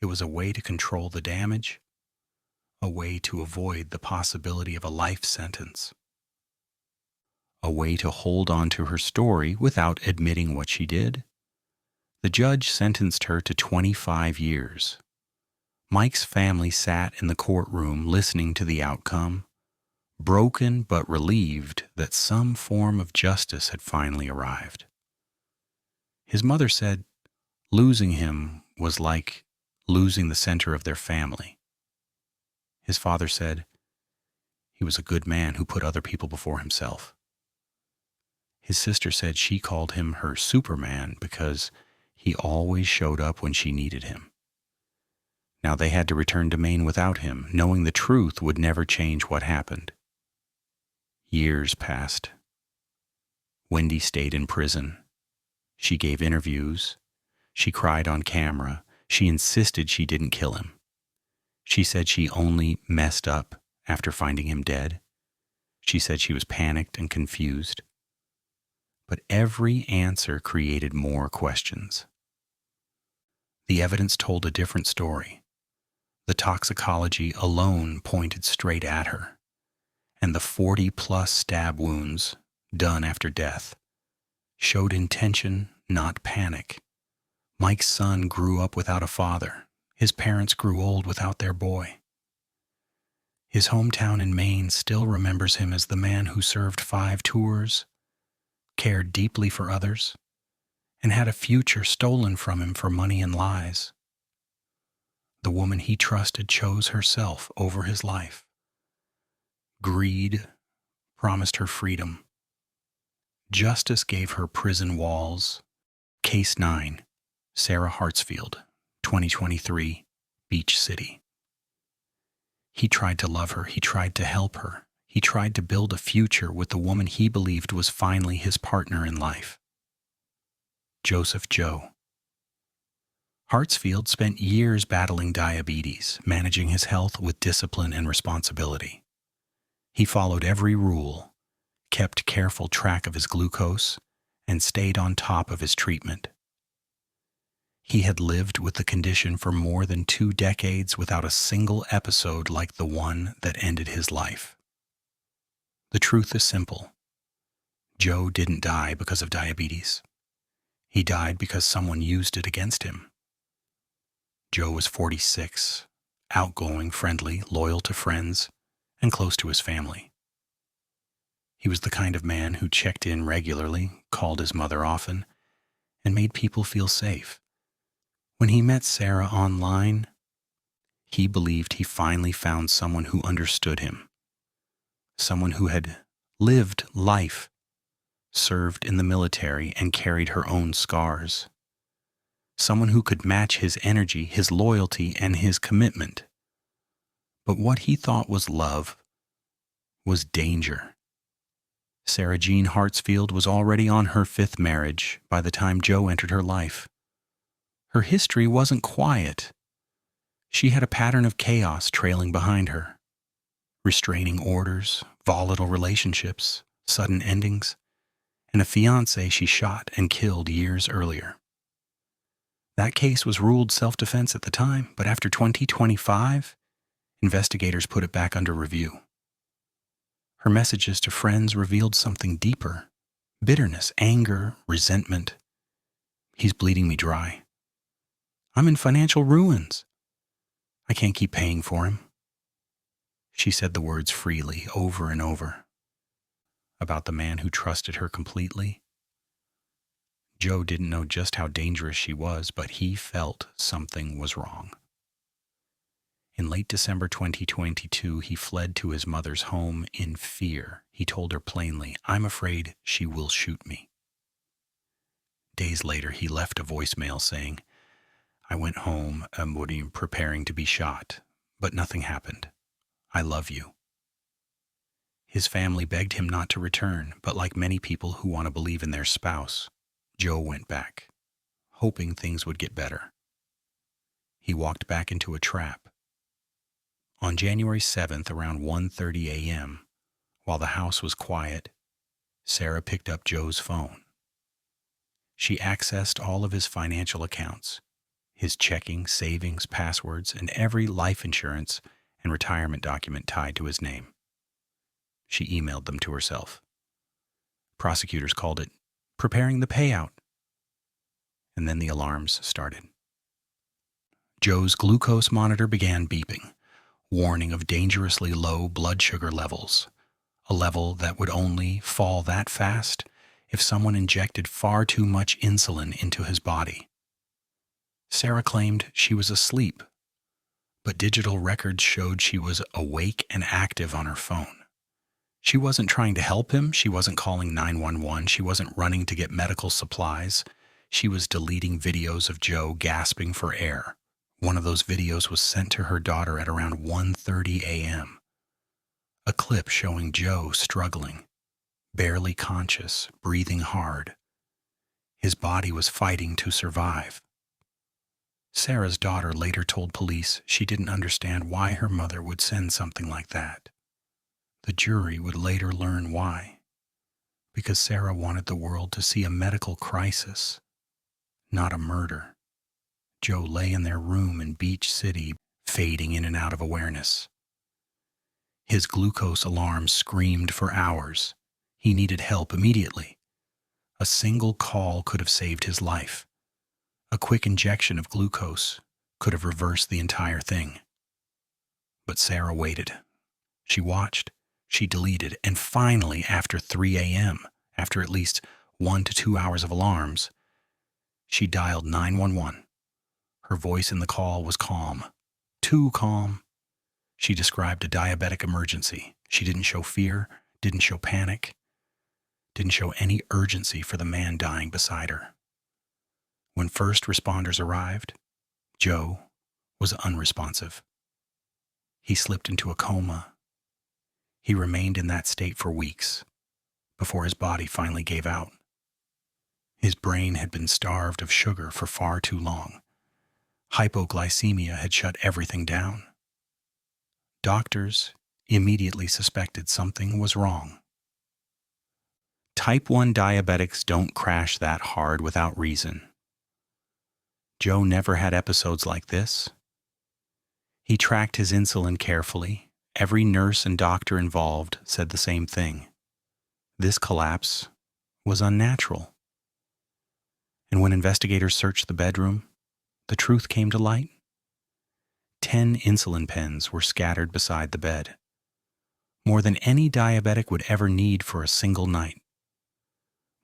It was a way to control the damage, a way to avoid the possibility of a life sentence, a way to hold on to her story without admitting what she did. The judge sentenced her to 25 years. Mike's family sat in the courtroom listening to the outcome, broken but relieved that some form of justice had finally arrived. His mother said losing him was like losing the center of their family. His father said he was a good man who put other people before himself. His sister said she called him her Superman because he always showed up when she needed him. Now they had to return to Maine without him, knowing the truth would never change what happened. Years passed. Wendy stayed in prison. She gave interviews. She cried on camera. She insisted she didn't kill him. She said she only messed up after finding him dead. She said she was panicked and confused. But every answer created more questions. The evidence told a different story. The toxicology alone pointed straight at her, and the 40-plus stab wounds done after death showed intention, not panic. Mike's son grew up without a father. His parents grew old without their boy. His hometown in Maine still remembers him as the man who served 5 tours, cared deeply for others, and had a future stolen from him for money and lies. The woman he trusted chose herself over his life. Greed promised her freedom. Justice gave her prison walls. Case 9, Sarah Hartsfield, 2023, Beach City. He tried to love her. He tried to help her. He tried to build a future with the woman he believed was finally his partner in life. Joseph Joe. Hartsfield spent years battling diabetes, managing his health with discipline and responsibility. He followed every rule, kept careful track of his glucose, and stayed on top of his treatment. He had lived with the condition for more than 2 decades without a single episode like the one that ended his life. The truth is simple. Joe didn't die because of diabetes. He died because someone used it against him. Joe was 46, outgoing, friendly, loyal to friends, and close to his family. He was the kind of man who checked in regularly, called his mother often, and made people feel safe. When he met Sarah online, he believed he finally found someone who understood him, someone who had lived life, served in the military, and carried her own scars. Someone who could match his energy, his loyalty, and his commitment. But what he thought was love was danger. Sarah Jean Hartsfield was already on her 5th marriage by the time Joe entered her life. Her history wasn't quiet. She had a pattern of chaos trailing behind her. Restraining orders, volatile relationships, sudden endings, and a fiancé she shot and killed years earlier. That case was ruled self-defense at the time, but after 2025, investigators put it back under review. Her messages to friends revealed something deeper: bitterness, anger, resentment. He's bleeding me dry. I'm in financial ruins. I can't keep paying for him. She said the words freely, over and over. About the man who trusted her completely. Joe didn't know just how dangerous she was, but he felt something was wrong. In late December 2022, he fled to his mother's home in fear. He told her plainly, "I'm afraid she will shoot me." Days later, he left a voicemail saying, "I went home and preparing to be shot, but nothing happened. I love you." His family begged him not to return, but like many people who want to believe in their spouse, Joe went back, hoping things would get better. He walked back into a trap. On January 7th, around 1:30 a.m., while the house was quiet, Sarah picked up Joe's phone. She accessed all of his financial accounts, his checking, savings, passwords, and every life insurance and retirement document tied to his name. She emailed them to herself. Prosecutors called it preparing the payout. And then the alarms started. Joe's glucose monitor began beeping, warning of dangerously low blood sugar levels, a level that would only fall that fast if someone injected far too much insulin into his body. Sarah claimed she was asleep, but digital records showed she was awake and active on her phone. She wasn't trying to help him. She wasn't calling 911. She wasn't running to get medical supplies. She was deleting videos of Joe gasping for air. One of those videos was sent to her daughter at around 1:30 a.m. A clip showing Joe struggling, barely conscious, breathing hard. His body was fighting to survive. Sarah's daughter later told police she didn't understand why her mother would send something like that. The jury would later learn why. Because Sarah wanted the world to see a medical crisis, not a murder. Joe lay in their room in Beach City, fading in and out of awareness. His glucose alarm screamed for hours. He needed help immediately. A single call could have saved his life. A quick injection of glucose could have reversed the entire thing. But Sarah waited. She watched, she deleted, and finally, after 3 a.m., after at least 1 to 2 hours of alarms, she dialed 911. Her voice in the call was calm. Too calm. She described a diabetic emergency. She didn't show fear, didn't show panic, didn't show any urgency for the man dying beside her. When first responders arrived, Joe was unresponsive. He slipped into a coma. He remained in that state for weeks before his body finally gave out. His brain had been starved of sugar for far too long. Hypoglycemia had shut everything down. Doctors immediately suspected something was wrong. Type 1 diabetics don't crash that hard without reason. Joe never had episodes like this. He tracked his insulin carefully. Every nurse and doctor involved said the same thing. This collapse was unnatural. And when investigators searched the bedroom, the truth came to light. 10 insulin pens were scattered beside the bed, more than any diabetic would ever need for a single night,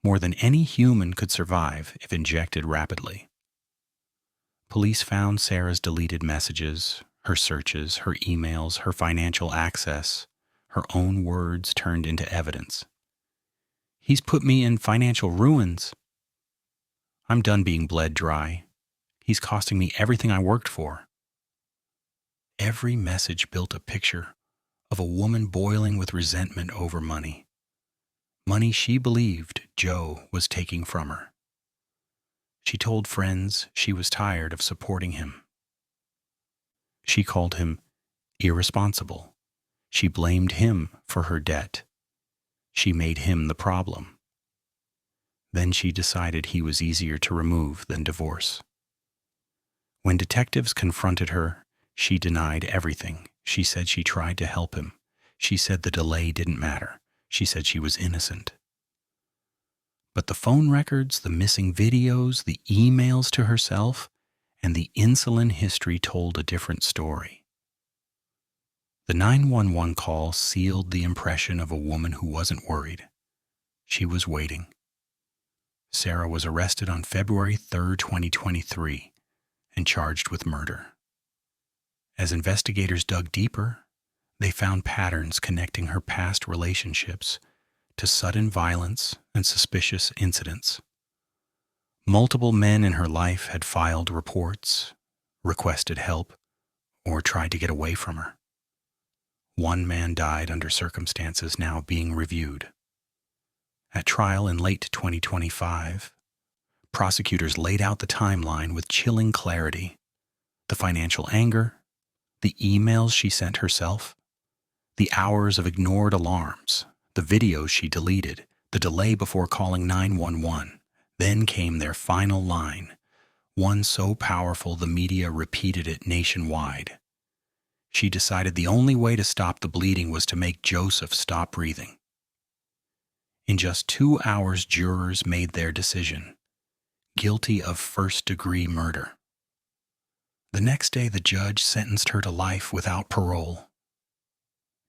more than any human could survive if injected rapidly. Police found Sarah's deleted messages, her searches, her emails, her financial access, her own words turned into evidence. He's put me in financial ruins. I'm done being bled dry. He's costing me everything I worked for. Every message built a picture of a woman boiling with resentment over money. Money she believed Joe was taking from her. She told friends she was tired of supporting him. She called him irresponsible. She blamed him for her debt. She made him the problem. Then she decided he was easier to remove than divorce. When detectives confronted her, she denied everything. She said she tried to help him. She said the delay didn't matter. She said she was innocent. But the phone records, the missing videos, the emails to herself, and the insulin history told a different story. The 911 call sealed the impression of a woman who wasn't worried. She was waiting. Sarah was arrested on February 3, 2023, and charged with murder. As investigators dug deeper, they found patterns connecting her past relationships to sudden violence and suspicious incidents. Multiple men in her life had filed reports, requested help, or tried to get away from her. One man died under circumstances now being reviewed. At trial in late 2025, Prosecutors laid out the timeline with chilling clarity. The financial anger, the emails she sent herself, the hours of ignored alarms, the videos she deleted, the delay before calling 911. Then came their final line, one so powerful the media repeated it nationwide. She decided the only way to stop the bleeding was to make Joseph stop breathing. In just 2 hours, jurors made their decision: guilty of first-degree murder. The next day, the judge sentenced her to life without parole.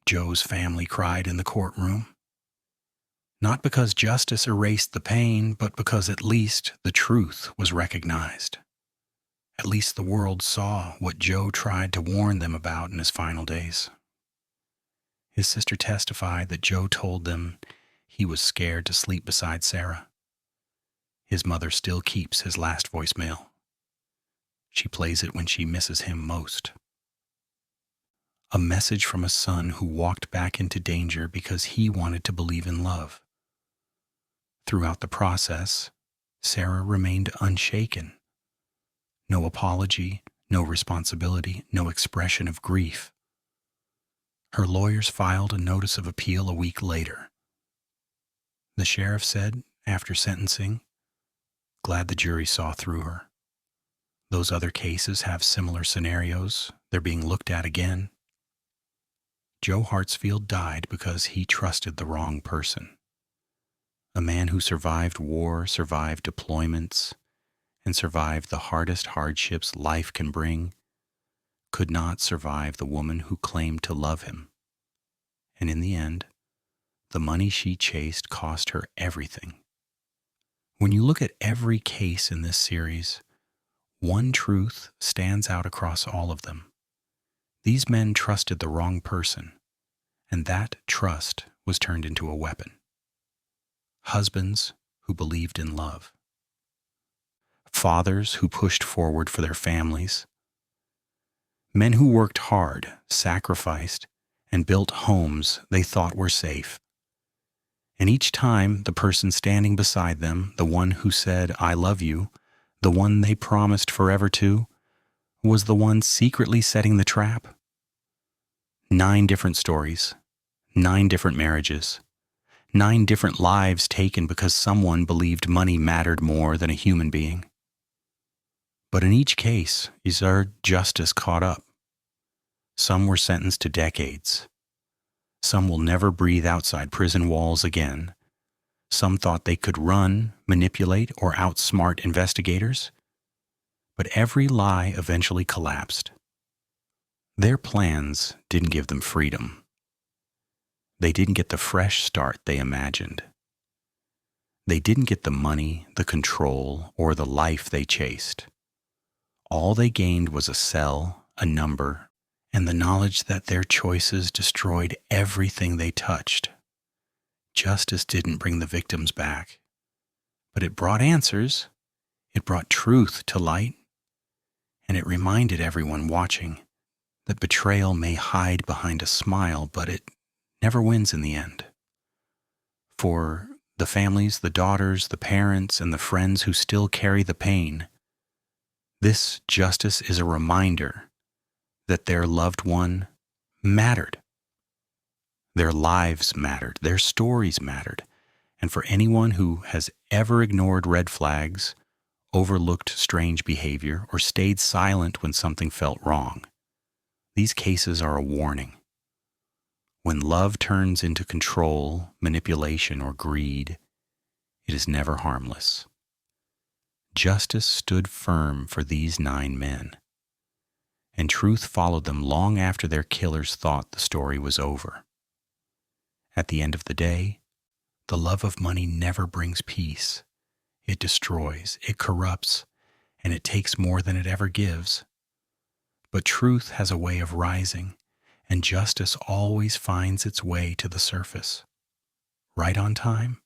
Joe's family cried in the courtroom, not because justice erased the pain, but because at least the truth was recognized. At least the world saw what Joe tried to warn them about in his final days. His sister testified that Joe told them he was scared to sleep beside Sarah. His mother still keeps his last voicemail. She plays it when she misses him most. A message from a son who walked back into danger because he wanted to believe in love. Throughout the process, Sarah remained unshaken. No apology, no responsibility, no expression of grief. Her lawyers filed a notice of appeal a week later. The sheriff said, after sentencing, "Glad the jury saw through her. Those other cases have similar scenarios. They're being looked at again." Joe Hartsfield died because he trusted the wrong person. A man who survived war, survived deployments, and survived the hardest hardships life can bring, could not survive the woman who claimed to love him. And in the end, the money she chased cost her everything. When you look at every case in this series, one truth stands out across all of them. These men trusted the wrong person, and that trust was turned into a weapon. Husbands who believed in love. Fathers who pushed forward for their families. Men who worked hard, sacrificed, and built homes they thought were safe. And each time, the person standing beside them, the one who said, "I love you," the one they promised forever to, was the one secretly setting the trap. 9 different stories, 9 different marriages, 9 different lives taken because someone believed money mattered more than a human being. But in each case, justice caught up. Some were sentenced to decades. Some will never breathe outside prison walls again. Some thought they could run, manipulate, or outsmart investigators. But every lie eventually collapsed. Their plans didn't give them freedom. They didn't get the fresh start they imagined. They didn't get the money, the control, or the life they chased. All they gained was a cell, a number, and the knowledge that their choices destroyed everything they touched. Justice didn't bring the victims back, but it brought answers, it brought truth to light, and it reminded everyone watching that betrayal may hide behind a smile, but it never wins in the end. For the families, the daughters, the parents, and the friends who still carry the pain, this justice is a reminder that their loved one mattered. Their lives mattered. Their stories mattered. And for anyone who has ever ignored red flags, overlooked strange behavior, or stayed silent when something felt wrong, these cases are a warning. When love turns into control, manipulation, or greed, it is never harmless. Justice stood firm for these 9 men, and truth followed them long after their killers thought the story was over. At the end of the day, the love of money never brings peace. It destroys, it corrupts, and it takes more than it ever gives. But truth has a way of rising, and justice always finds its way to the surface. Right on time,